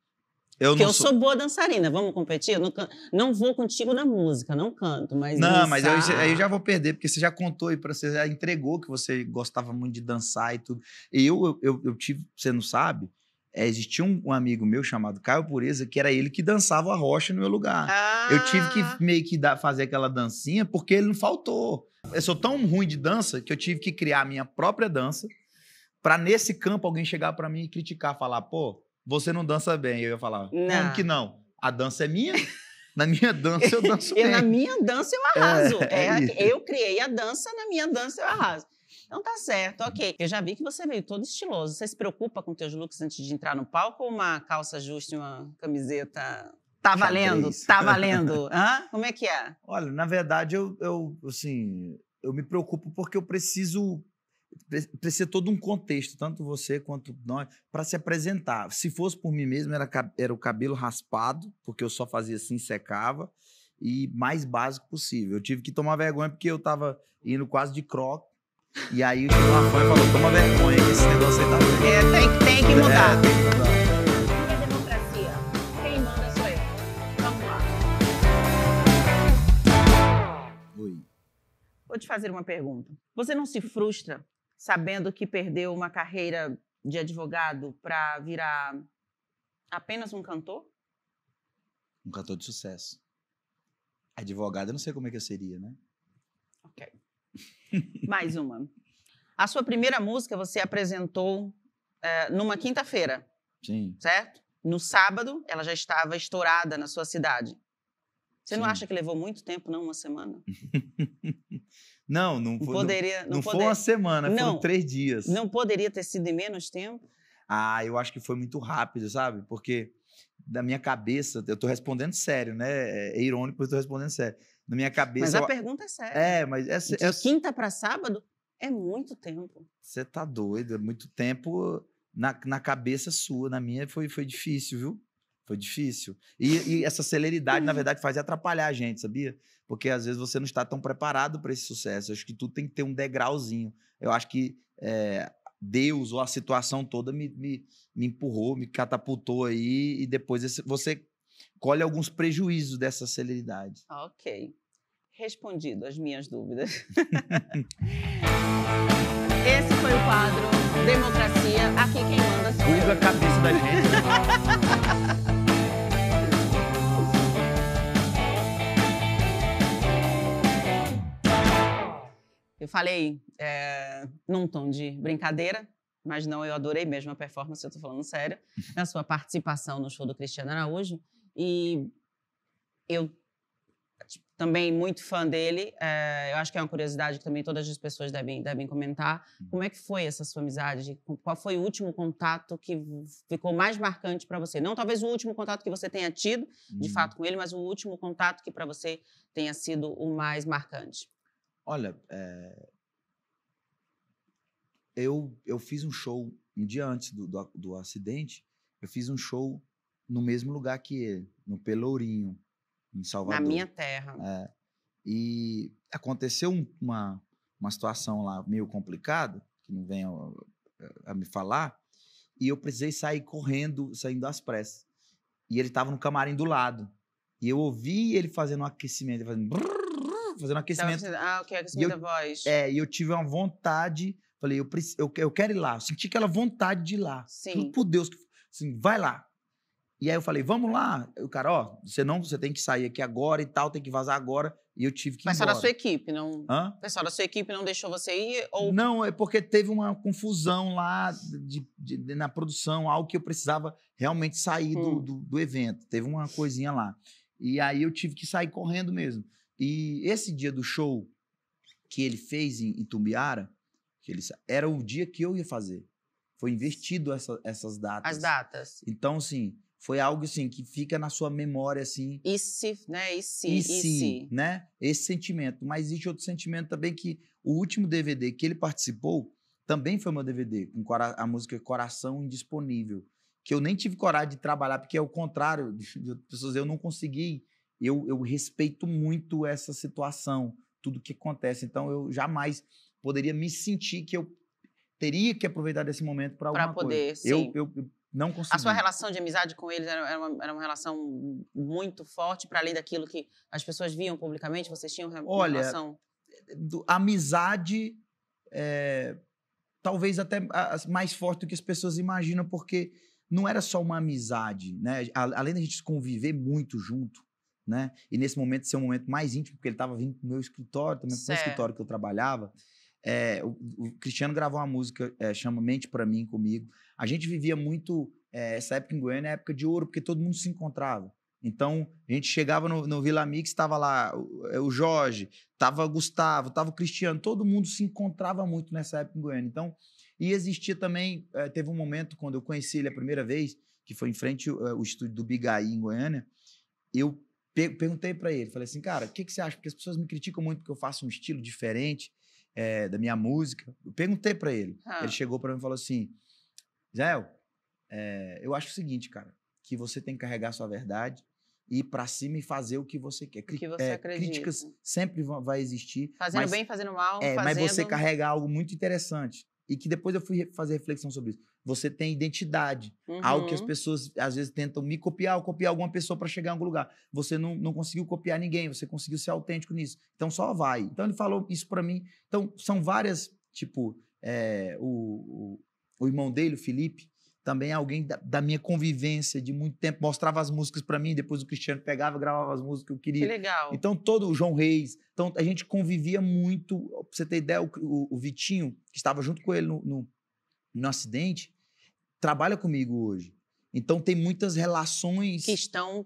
Porque eu sou boa dançarina, vamos competir? Eu não vou contigo na música, não canto, mas não, dançar... mas aí eu já vou perder, porque você já contou aí, você já entregou que você gostava muito de dançar e tudo. E eu tive, você não sabe, existia um amigo meu chamado Caio Pureza, que era ele que dançava a rocha no meu lugar. Eu tive que meio que fazer aquela dancinha, porque ele não faltou. Eu sou tão ruim de dança que eu tive que criar a minha própria dança, para nesse campo alguém chegar para mim e criticar, falar, pô, você não dança bem. Eu ia falar, como que não? A dança é minha? Na minha dança eu danço bem. Na minha dança eu arraso. Eu criei a dança, na minha dança eu arraso. Então tá certo, ok. Eu já vi que você veio todo estiloso. Você se preocupa com teus looks antes de entrar no palco ou uma calça justa e uma camiseta? Tá valendo? Tá valendo. Hã? Como é que é? Olha, na verdade, eu me preocupo porque eu preciso todo um contexto, tanto você quanto nós, para se apresentar. Se fosse por mim mesmo, era o cabelo raspado, porque eu só fazia assim, secava, e mais básico possível. Eu tive que tomar vergonha porque eu tava indo quase de croque, e aí o Rafão falou, toma vergonha que esse negócio aí tá vendo. Tem que mudar. Tem que mudar. E a democracia? Quem manda sou eu. Vamos lá. Oi. Vou te fazer uma pergunta. Você não se frustra sabendo que perdeu uma carreira de advogado para virar apenas um cantor? Um cantor de sucesso. Advogado, eu não sei como é que eu seria, né? Ok. Mais uma. A sua primeira música você apresentou numa quinta-feira. Sim. Certo? No sábado, ela já estava estourada na sua cidade. Você não acha que levou muito tempo, não? Uma semana? Não foi uma semana, foram 3 dias. Não poderia ter sido em menos tempo? Eu acho que foi muito rápido, sabe? Porque da minha cabeça, eu tô respondendo sério, né? É irônico, mas eu tô respondendo sério. Na minha cabeça... Mas a pergunta é séria. Mas... De quinta para sábado é muito tempo. Você tá doido, é muito tempo na cabeça sua. Na minha foi difícil, viu? Foi difícil. E essa celeridade, na verdade, faz atrapalhar a gente, sabia? Porque às vezes você não está tão preparado para esse sucesso. Eu acho que tudo tem que ter um degrauzinho. Eu acho que Deus ou a situação toda me empurrou, me catapultou aí e depois você colhe alguns prejuízos dessa celeridade. Ok. Respondido as minhas dúvidas. Esse foi o quadro Democracia. Aqui quem manda sou eu. Buga a cabeça da gente. Eu falei num tom de brincadeira, mas não, eu adorei mesmo a performance, eu tô falando sério, na sua participação no show do Cristiano Araújo. E eu também muito fã dele, eu acho que é uma curiosidade que também todas as pessoas devem comentar. Como é que foi essa sua amizade? Qual foi o último contato que ficou mais marcante para você? Não talvez o último contato que você tenha tido, de fato, com ele, mas o último contato que para você tenha sido o mais marcante. Olha, eu fiz um show um dia antes do acidente, eu fiz um show no mesmo lugar que ele, no Pelourinho, em Salvador. Na minha terra. E aconteceu uma situação lá meio complicada, que não vem a me falar, e eu precisei sair correndo, saindo às pressas. E ele estava no camarim do lado. E eu ouvi ele fazendo um aquecimento, fazendo um aquecimento. Aquecimento da voz. E eu tive uma vontade, falei, eu quero ir lá. Eu senti aquela vontade de ir lá. Sim. Juro por Deus, assim, vai lá. E aí eu falei, vamos lá. O cara, você tem que sair aqui agora e tal, tem que vazar agora. E eu tive que ir embora. Pessoal da sua equipe, não... Hã? O pessoal da sua equipe não deixou você ir? Ou... Não, é porque teve uma confusão lá na produção, algo que eu precisava realmente sair do evento. Teve uma coisinha lá. E aí eu tive que sair correndo mesmo. E esse dia do show que ele fez em Itumbiara, era o dia que eu ia fazer. Foi investido essas datas. As datas. Então, assim, foi algo assim que fica na sua memória, assim. E se, né? Esse sentimento. Mas existe outro sentimento também, que o último DVD que ele participou também foi meu DVD, com a música Coração Indisponível, que eu nem tive coragem de trabalhar, porque é o contrário de outras pessoas, eu não consegui. Eu respeito muito essa situação, tudo que acontece. Então, eu jamais poderia me sentir que eu teria que aproveitar desse momento para alguma poder, coisa. sim. Eu não consegui. A sua relação de amizade com eles era uma relação muito forte, para além daquilo que as pessoas viam publicamente? Vocês tinham uma relação... Amizade, talvez até mais forte do que as pessoas imaginam, porque não era só uma amizade, né? Além da gente conviver muito junto, né? E nesse momento ser um momento mais íntimo, porque ele estava vindo pro meu escritório, também pro escritório que eu trabalhava. O Cristiano gravou uma música, chama Mente Pra Mim, comigo. A gente vivia muito essa época em Goiânia, época de ouro, porque todo mundo se encontrava. Então, a gente chegava no Vila Mix, estava lá o Jorge, estava o Gustavo, estava o Cristiano, todo mundo se encontrava muito nessa época em Goiânia. Então, e existia também, teve um momento, quando eu conheci ele a primeira vez, que foi em frente ao estúdio do Bigaí, em Goiânia, eu perguntei para ele, falei assim, cara, o que você acha? Porque as pessoas me criticam muito porque eu faço um estilo diferente da minha música. Eu perguntei para ele. Ele chegou para mim e falou assim, Zé, eu acho o seguinte, cara, que você tem que carregar a sua verdade e ir para cima e fazer o que você quer. O que você acredita. Críticas sempre vai existir. Fazendo bem, fazendo mal, mas você carrega algo muito interessante. E que depois eu fui fazer reflexão sobre isso. Você tem identidade. Algo que as pessoas, às vezes, tentam me copiar ou copiar alguma pessoa para chegar em algum lugar. Você não conseguiu copiar ninguém, você conseguiu ser autêntico nisso. Então, só vai. Então, ele falou isso para mim. Então, são várias, tipo, o irmão dele, o Felipe, também é alguém da minha convivência de muito tempo. Mostrava as músicas para mim, depois o Cristiano pegava e gravava as músicas que eu queria. Que legal. Então, todo o João Reis. Então, a gente convivia muito. Pra você ter ideia, o Vitinho, que estava junto com ele no acidente, trabalha comigo hoje. Então, tem muitas relações que estão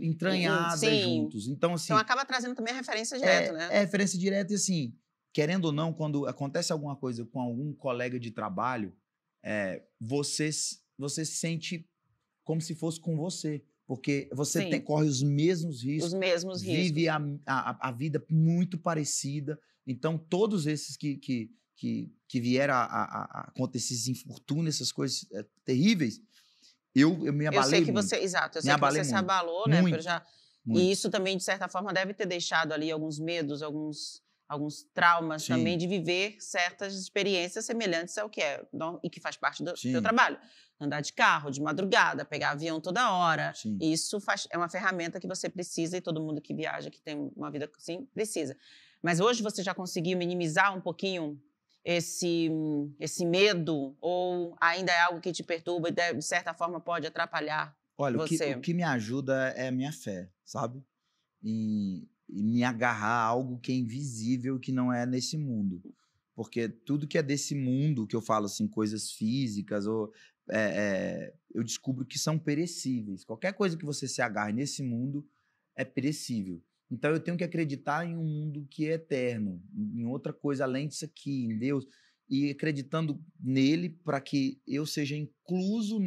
entranhadas juntos. Então, assim... Então, acaba trazendo também a referência direta, né? Referência direta e, assim, querendo ou não, quando acontece alguma coisa com algum colega de trabalho, você se sente como se fosse com você. Porque você corre os mesmos riscos. Os mesmos riscos. Vive a vida muito parecida. Então, todos esses que vieram a acontecer, esses infortúnios, essas coisas terríveis, eu me abalei. Eu sei que muito. você, exato, eu sei que você se abalou, né? Muito. E isso também, de certa forma, deve ter deixado ali alguns medos, alguns traumas também de viver certas experiências semelhantes ao que é e que faz parte do seu trabalho. Andar de carro, de madrugada, pegar avião toda hora. Sim. Isso é uma ferramenta que você precisa e todo mundo que viaja, que tem uma vida assim, precisa. Mas hoje você já conseguiu minimizar um pouquinho esse medo, ou ainda é algo que te perturba e de certa forma pode atrapalhar você? O que me ajuda é a minha fé, sabe? E me agarrar a algo que é invisível, que não é nesse mundo. Porque tudo que é desse mundo, que eu falo assim, coisas físicas, eu descubro que são perecíveis. Qualquer coisa que você se agarre nesse mundo é perecível. Então, eu tenho que acreditar em um mundo que é eterno, em outra coisa além disso aqui, em Deus, e acreditando nele para que eu seja incluso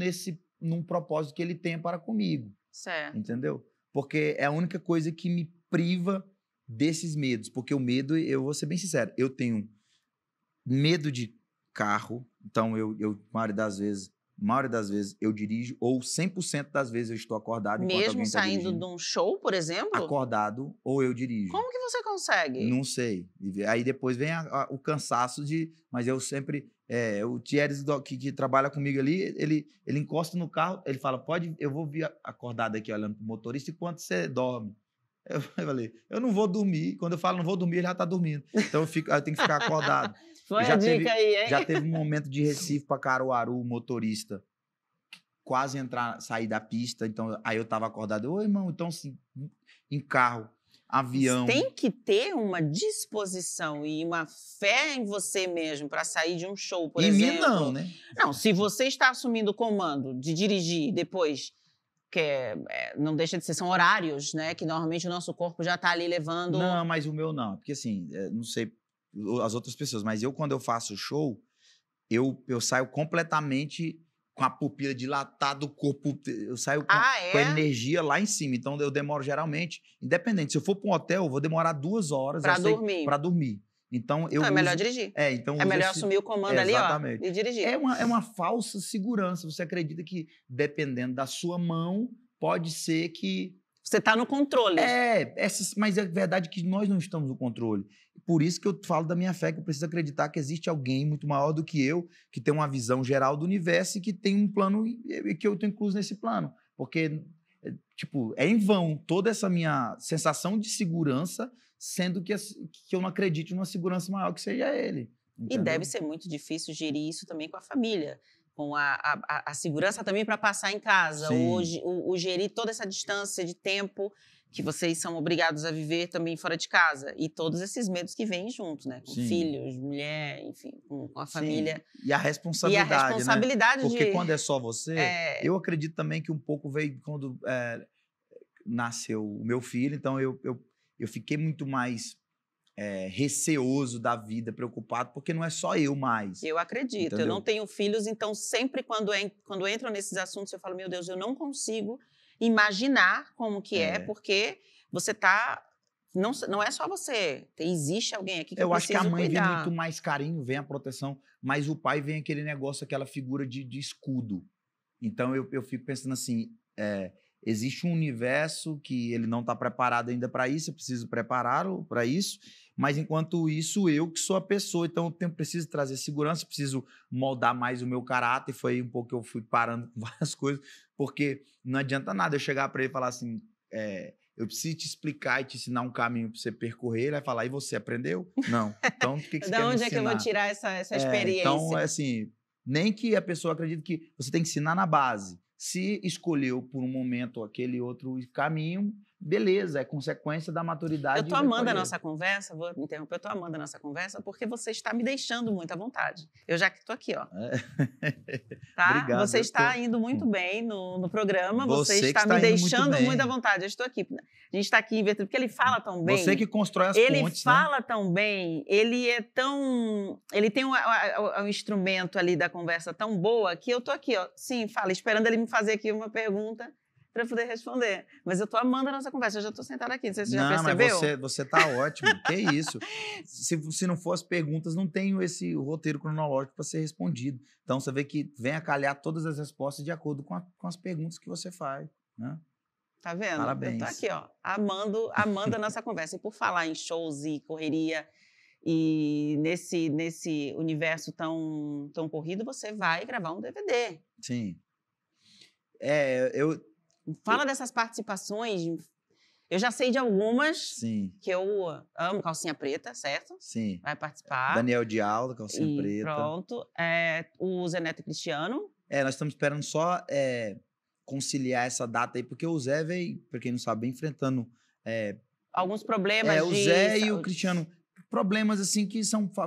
num propósito que ele tenha para comigo. Certo. Entendeu? Porque é a única coisa que me priva desses medos. Porque o medo, eu vou ser bem sincero, eu tenho medo de carro, então a maioria das vezes eu dirijo, ou 100% das vezes eu estou acordado enquanto alguém Mesmo está saindo dirigindo. de um show, por exemplo? Acordado, ou eu dirijo. Como que você consegue? Não sei. Aí depois vem o cansaço mas eu sempre... o Thierry que trabalha comigo ali, ele encosta no carro, ele fala, eu vou vir acordado aqui olhando pro motorista enquanto você dorme. Eu falei, eu não vou dormir. Quando eu falo não vou dormir, ele já tá dormindo. Então eu tenho que ficar acordado. Foi a dica aí, hein? Já teve um momento de Recife para Caruaru, o motorista quase sair da pista. Então aí eu tava acordado. Ô, irmão, então assim, em carro, avião. Tem que ter uma disposição e uma fé em você mesmo para sair de um show, por exemplo. Em mim não, né? Não, se você está assumindo o comando de dirigir depois, que não deixa de ser, são horários, né? Que normalmente o nosso corpo já está ali levando... Não, mas o meu não. Porque assim, não sei as outras pessoas, mas quando eu faço show, eu saio completamente com a pupila dilatada, o corpo... Eu saio com a energia lá em cima. Então, eu demoro geralmente... Independente, se eu for para um hotel, eu vou demorar 2 horas... Para dormir. Então, é melhor dirigir. Então é melhor assumir o comando ali, ó, e dirigir. É uma falsa segurança. Você acredita que, dependendo da sua mão, pode ser que... Você está no controle. Mas é verdade que nós não estamos no controle. Por isso que eu falo da minha fé, que eu preciso acreditar que existe alguém muito maior do que eu, que tem uma visão geral do universo e que tem um plano e que eu estou incluso nesse plano. Porque, é em vão toda essa minha sensação de segurança, sendo que eu não acredito numa segurança maior que seja ele. Entendeu? E deve ser muito difícil gerir isso também com a família. Com a segurança também para passar em casa. O gerir toda essa distância de tempo que vocês são obrigados a viver também fora de casa. E todos esses medos que vêm junto, né? Com filhos, mulher, enfim, com a família. E a responsabilidade, né? Porque quando é só você... Eu acredito também que um pouco veio quando nasceu o meu filho. Então, eu fiquei muito mais... receoso da vida, preocupado, porque não é só eu mais. Eu acredito. Entendeu? Eu não tenho filhos, então sempre quando entram nesses assuntos eu falo, meu Deus, eu não consigo imaginar como que porque você tá... Não é só você. Existe alguém aqui que eu preciso cuidar. Eu acho que a mãe vem muito mais carinho, vem a proteção, mas o pai vem aquele negócio, aquela figura de escudo. Então eu fico pensando assim, existe um universo que ele não está preparado ainda para isso, eu preciso prepará-lo para isso, mas enquanto isso, eu que sou a pessoa, então eu preciso trazer segurança, preciso moldar mais o meu caráter, e foi um pouco que eu fui parando com várias coisas, porque não adianta nada eu chegar para ele e falar assim, eu preciso te explicar e te ensinar um caminho para você percorrer, ele vai falar, e você aprendeu? Não. Então, o que você quer me ensinar? Da onde é que eu vou tirar essa experiência? Então, assim, nem que a pessoa acredite que você tem que ensinar na base. Se escolheu por um momento aquele outro caminho, beleza, é consequência da maturidade. Eu estou amando a nossa conversa, vou interromper, eu estou amando a nossa conversa porque você está me deixando muito à vontade. Eu já que estou aqui, ó. Tá? Obrigado. Você está indo muito bem no programa, você está me deixando muito à vontade. Eu estou aqui. A gente está aqui invertido, porque ele fala tão bem. Você que constrói as pontes, Ele fala tão bem, ele é tão... Ele tem um instrumento ali da conversa tão boa que eu estou aqui, ó. Sim, fala, esperando ele me fazer aqui uma pergunta para poder responder. Mas eu tô amando a nossa conversa, eu já tô sentada aqui, não sei se você já percebeu. Mas você tá ótimo, que isso. Se não for as perguntas, não tenho esse roteiro cronológico para ser respondido. Então, você vê que vem a calhar todas as respostas de acordo com as perguntas que você faz, né? Tá vendo? Parabéns. Eu tô aqui, ó, amando a nossa conversa. E por falar em shows e correria, e nesse universo tão corrido, você vai gravar um DVD. Sim. Fala dessas participações. Eu já sei de algumas. Sim. Que eu amo. Calcinha Preta, certo? Sim. Vai participar. Daniel Diallo, Calcinha Preta. Pronto. O Zé Neto Cristiano. Nós estamos esperando só conciliar essa data aí, porque o Zé veio, para quem não sabe, enfrentando... alguns problemas o Zé e o Cristiano... Problemas, assim, que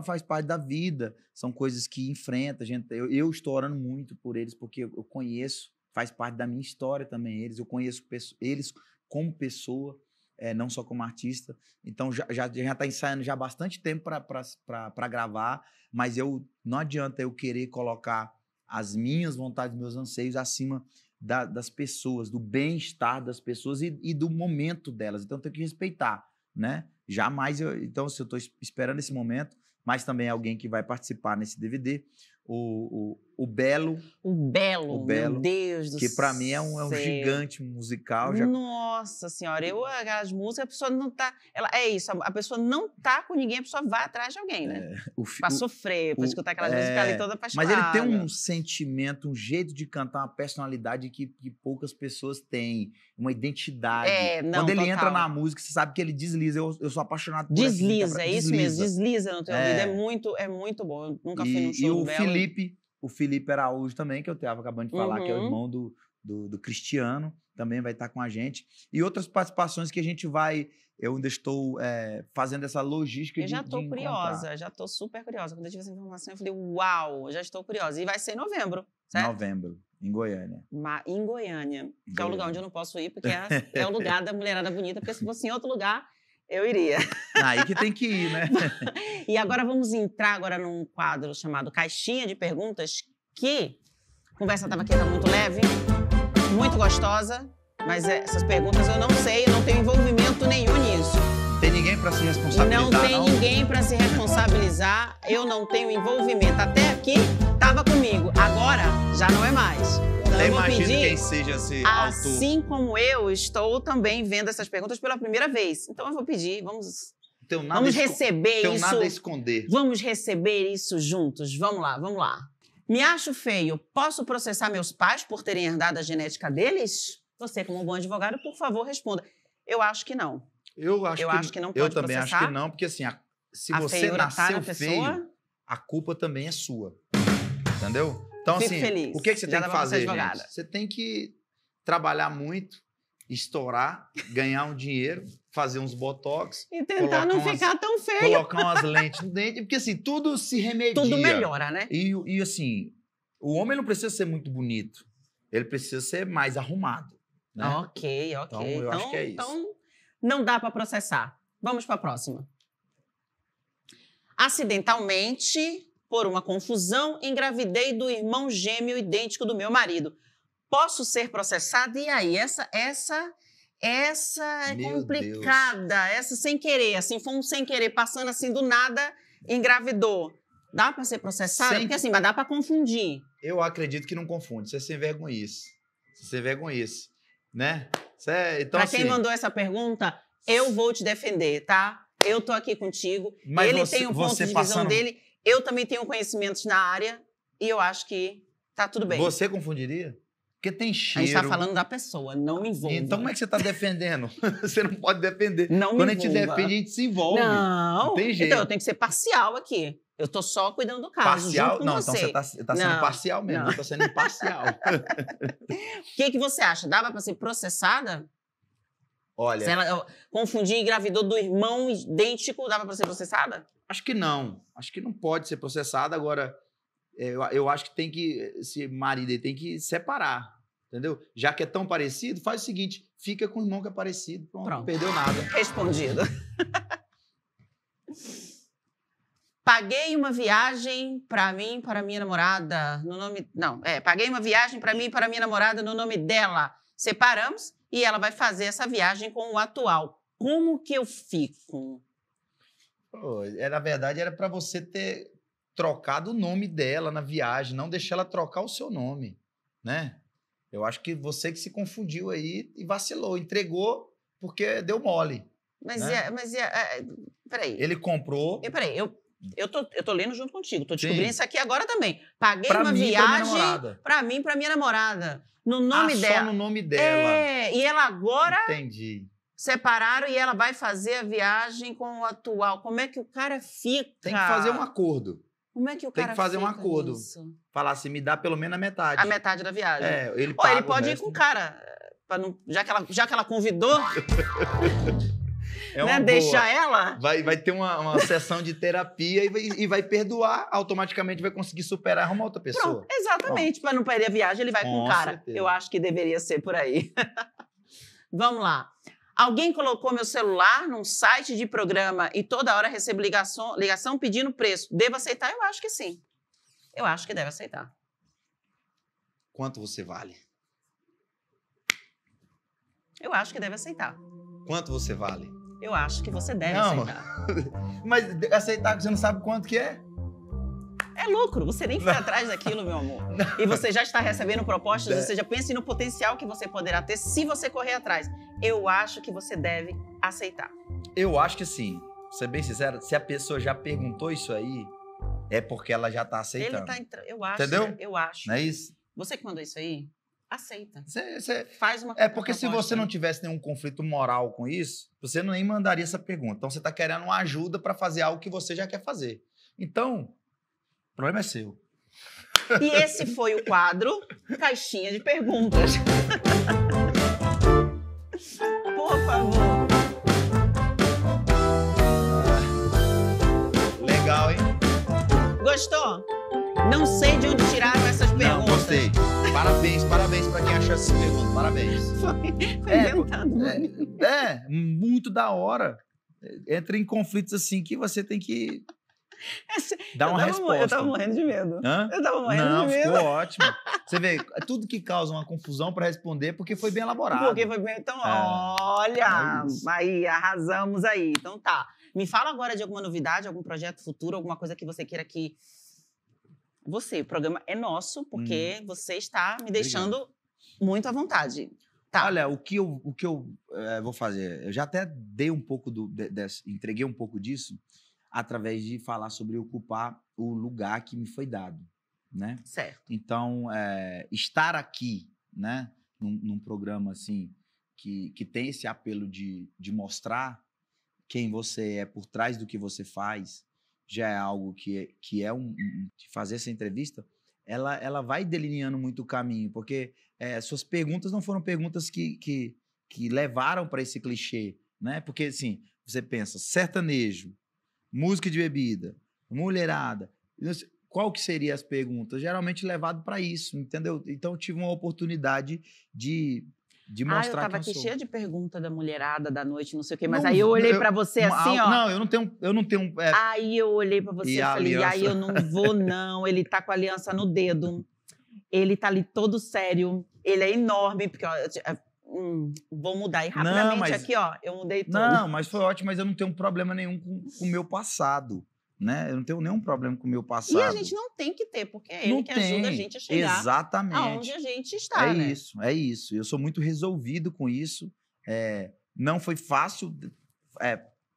faz parte da vida. São coisas que enfrenta. Eu estou orando muito por eles, porque eu conheço, faz parte da minha história também eles. Eu conheço eles como pessoa, não só como artista. Então, já está ensaiando já há bastante tempo para gravar, mas não adianta eu querer colocar as minhas vontades, meus anseios acima das pessoas, do bem-estar das pessoas e do momento delas. Então, eu tenho que respeitar, né? Jamais então, se eu estou esperando esse momento, mas também é alguém que vai participar nesse DVD. O Belo. O Belo, meu Deus do céu. Que pra mim é um gigante musical. Nossa senhora, as músicas, a pessoa não tá... é isso, a pessoa não tá com ninguém, a pessoa vai atrás de alguém, né? Pra sofrer, pra escutar aquelas músicas ali toda apaixonada. Mas ele tem um sentimento, um jeito de cantar, uma personalidade que poucas pessoas têm, uma identidade. Quando ele entra na música, você sabe que ele desliza. Eu sou apaixonado por Desliza, é isso mesmo, desliza no teu ouvido. É muito bom. Eu nunca fui num show do Belo. O Felipe Araújo também, que eu estava acabando de falar, que é o irmão do Cristiano, também vai estar com a gente. E outras participações que a gente vai... Eu ainda estou fazendo essa logística de encontrar. Eu já estou curiosa, já estou super curiosa. Quando eu tive essa informação, eu falei, uau, já estou curiosa. E vai ser em novembro, certo? Novembro, em Goiânia. Em Goiânia, que é o lugar onde eu não posso ir, porque é o lugar da mulherada bonita, porque se fosse em outro lugar... Eu iria. Aí que tem que ir, né? E agora vamos entrar num quadro chamado Caixinha de Perguntas, que a conversa estava aqui, tá muito leve, muito gostosa, mas essas perguntas eu não sei, eu não tenho envolvimento nenhum nisso. Tem ninguém para se responsabilizar, não? Tem ninguém para se responsabilizar, eu não tenho envolvimento. Até aqui, estava comigo, agora já não é mais. Eu imagino quem seja esse autor. Assim como eu estou também vendo essas perguntas pela primeira vez. Então eu vou pedir, vamos receber isso. Não tenho nada a esconder. Vamos receber isso juntos. Vamos lá. Me acho feio. Posso processar meus pais por terem herdado a genética deles? Você, como um bom advogado, por favor, responda. Eu acho que não. Eu acho que não pode processar. Eu também acho que não, porque assim, se você nasceu feio, a culpa também é sua. Entendeu? Então, Fico assim, feliz. o que você tem que fazer, gente? Você tem que trabalhar muito, estourar, ganhar um dinheiro, fazer uns botox. E tentar não ficar tão feio. Colocar umas lentes no dente, porque assim, tudo se remedia. Tudo melhora, né? E assim, o homem não precisa ser muito bonito. Ele precisa ser mais arrumado. Né? Ok. Então, eu acho que é isso. Então, não dá para processar. Vamos para a próxima. Acidentalmente... Por uma confusão, engravidei do irmão gêmeo idêntico do meu marido. Posso ser processada? E aí? Essa é complicada. Deus. Essa sem querer, assim, foi um sem querer, passando assim do nada, engravidou. Dá para ser processada? Porque assim, mas dá para confundir. Eu acredito que não confunde. Você é sem vergonhice. Né? Então, pra quem mandou essa pergunta, eu vou te defender, tá? Eu tô aqui contigo. Mas ele tem um ponto de visão dele... Eu também tenho conhecimentos na área e eu acho que tá tudo bem. Você confundiria? Porque tem cheiro... A gente tá falando da pessoa, não me envolva. Então como é que você tá defendendo? Você não pode defender. Não Quando a gente defende, a gente se envolve. Não tem jeito. Então eu tenho que ser parcial aqui. Eu tô só cuidando do caso, parcial? Junto com não, você. Então você tá sendo parcial mesmo. Não. Eu tô sendo imparcial. O que você acha? Dava para ser processada? Olha... Se ela confundir e engravidou do irmão idêntico, dava para ser processada? Acho que não. Acho que não pode ser processada. Agora, eu acho que tem que... Esse marido aí tem que separar. Entendeu? Já que é tão parecido, faz o seguinte. Fica com o irmão que é parecido. Pronto. Não perdeu nada. Respondido. Paguei uma viagem para mim, para minha namorada, no nome... Não, paguei uma viagem para mim e para minha namorada no nome dela. Separamos e ela vai fazer essa viagem com o atual. Como que eu fico? Na verdade, era para você ter trocado o nome dela na viagem, não deixar ela trocar o seu nome, né? Eu acho que você que se confundiu aí e vacilou, entregou porque deu mole. Mas peraí. Ele comprou... Peraí, eu tô lendo junto contigo, tô descobrindo isso aqui agora também. Paguei uma viagem para mim, para minha namorada, no nome dela. Só no nome dela. E ela agora... Entendi. Separaram e ela vai fazer a viagem com o atual. Como é que o cara fica? Tem que fazer um acordo. Como é que o cara fica? Tem que fazer um acordo. Nisso? Falar assim, me dá pelo menos a metade. A metade da viagem. Ele pode ir com o cara. Já que ela convidou, né? Deixar ela. Vai ter uma sessão de terapia e vai perdoar, automaticamente vai conseguir superar e arrumar outra pessoa. Pronto, exatamente. Para não perder a viagem, ele vai com o cara. Certeza. Eu acho que deveria ser por aí. Vamos lá. Alguém colocou meu celular num site de programa e toda hora recebo ligação pedindo preço. Devo aceitar? Eu acho que sim. Eu acho que deve aceitar. Quanto você vale? Eu acho que deve aceitar. Quanto você vale? Eu acho que você deve Não. aceitar. Mas aceitar que você não sabe quanto que é? É lucro, você nem foi atrás daquilo, meu amor. E você já está recebendo propostas, ou seja, pense no potencial que você poderá ter se você correr atrás. Eu acho que você deve aceitar. Eu acho que sim, pra ser bem sincero, se a pessoa já perguntou isso aí, é porque ela já tá aceitando. Ele tá entrando. Eu acho. Entendeu? Eu acho. Não é isso? Você que mandou isso aí, aceita. Você Faz uma É porque se proposta. você não tivesse nenhum conflito moral com isso, você nem mandaria essa pergunta. Então você está querendo uma ajuda para fazer algo que você já quer fazer. Então, o problema é seu. E esse foi o quadro Caixinha de Perguntas. Por favor. Legal, hein? Gostou? Não sei de onde tiraram essas perguntas. Não, gostei. Parabéns para quem achou essas perguntas. Parabéns. Foi inventado. Muito da hora. Entra em conflitos assim que você tem que dar uma resposta. Eu tava morrendo de medo. Hã? Eu tava morrendo Não, de medo. ficou ótimo. Você vê, tudo que causa uma confusão para responder porque foi bem elaborado. Porque foi bem. Então, olha, aí, arrasamos aí. Então tá. Me fala agora de alguma novidade, algum projeto futuro, alguma coisa que você queira que. O programa é nosso, porque você está me deixando muito à vontade. Tá. Olha, o que eu vou fazer, eu já até dei um pouco entreguei um pouco disso através de falar sobre ocupar o lugar que me foi dado, né? Certo. Então, estar aqui, né, num programa assim que tem esse apelo de mostrar quem você é por trás do que você faz, já é algo que é de fazer essa entrevista, ela vai delineando muito o caminho, porque suas perguntas não foram perguntas que levaram para esse clichê, né? Porque, assim, você pensa sertanejo, música de bebida, mulherada, qual que seriam as perguntas? Geralmente levado para isso, entendeu? Então, eu tive uma oportunidade de mostrar eu tava quem aqui eu sou. cheia de pergunta da mulherada, da noite, não sei o quê, mas Não, aí eu olhei pra você assim, ó. Não, eu não tenho. Aí eu olhei pra você e falei, aí eu não vou não, ele tá com a aliança no dedo, ele tá ali todo sério, ele é enorme, porque ó, vou mudar aí rapidamente aqui, ó, eu mudei tudo. Não, mas foi ótimo, mas eu não tenho problema nenhum com o meu passado, né? Eu não tenho nenhum problema com o meu passado. E a gente não tem que ter, porque é ele que ajuda a gente a chegar aonde a gente está, né? É isso. Eu sou muito resolvido com isso. Não foi fácil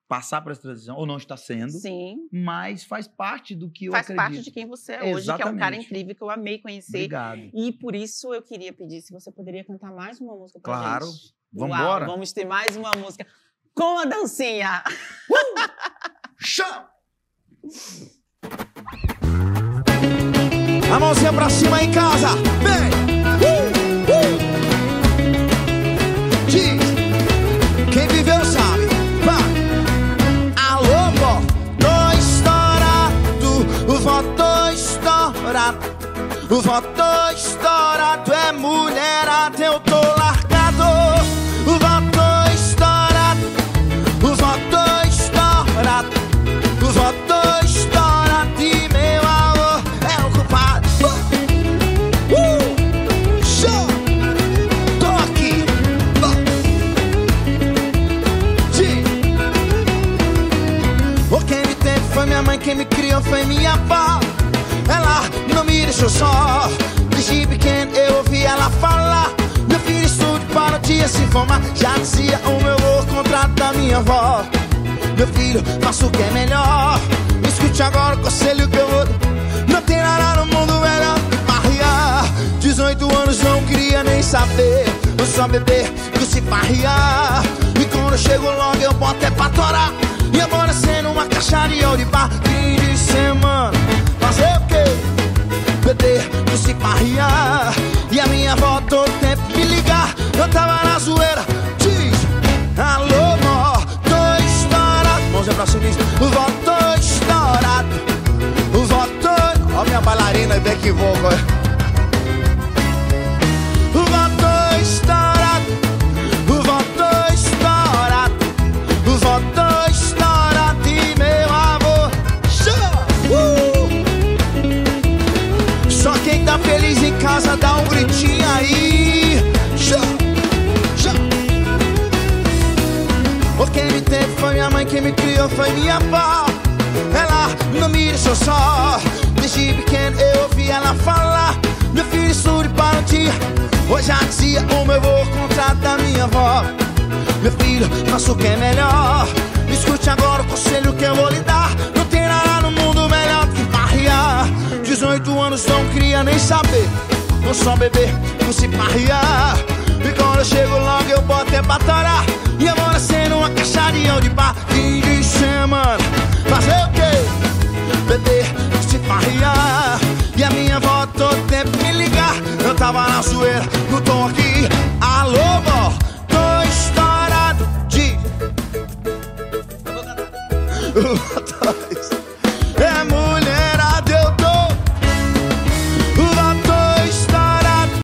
passar por essa transição, ou não está sendo. Sim. Mas faz parte do que eu acredito. Faz parte de quem você é hoje, que é um cara incrível, que eu amei conhecer. Obrigado. E por isso eu queria pedir se você poderia cantar mais uma música pra gente. Claro. Vamos embora. Vamos ter mais uma música com a dancinha. Chama! A mãozinha pra cima em casa, vem! Diz, quem viveu sabe, vai! Alô, vó, tô estourado, vó, tô estourado, vó, tô estourado, é mulherada, eu tô largado, vó, tô estourado, vó, tô estourado, vó, tô estourado e meu amor é o culpado. Show! Tô aqui. Quem me teve foi minha mãe, quem me criou foi minha avó. Ela não me deixou só. Desde pequeno eu ouvi ela falar: meu filho estude para o dia se formar. Já dizia o meu avô, contrato da minha avó: meu filho, faça o que é melhor. Escute agora o conselho que eu vou. Não tem nada no mundo melhor que farrear. 18 anos não queria nem saber, eu só beber que se farrear. E quando eu chego logo eu boto é pra torar. E agora sendo uma caixa de Auribar. Fim de semana, fazer o quê? Beber que se farrear. E a minha avó todo tempo me ligar. Eu tava na zoeira, diz: alô, mó, tô estourado. Mãozinha pra cima, diz: vó, tô estourado, vó, tô... Ó minha bailarina e back vocal. Vó, tô estourado, vó, tô estourado, vó, tô estourado e meu amor chama! Só quem tá feliz em casa dá um gritinho aí. Chama, chama. quem me teve, foi minha mãe, quem me criou foi minha avó. Ela não me deixou só. Desde pequeno eu ouvi ela falar: meu filho, estude para um dia. Hoje já dizia o meu avô, contrato da minha avó. Meu filho, faça o que é melhor. Escute agora o conselho que eu vou lhe dar. Não tem nada no mundo melhor do que farrear. 18 anos não queria nem saber, não só beber, não se farrear. E quando eu chego logo eu boto é pra torar. E agora sendo uma caixaria de bar. Fim de semana, fazer o quê? Beber, se farrear. E a minha avó todo tempo me ligar. Eu tava na zoeira, não tô aqui. Alô, vó, tô estourado de...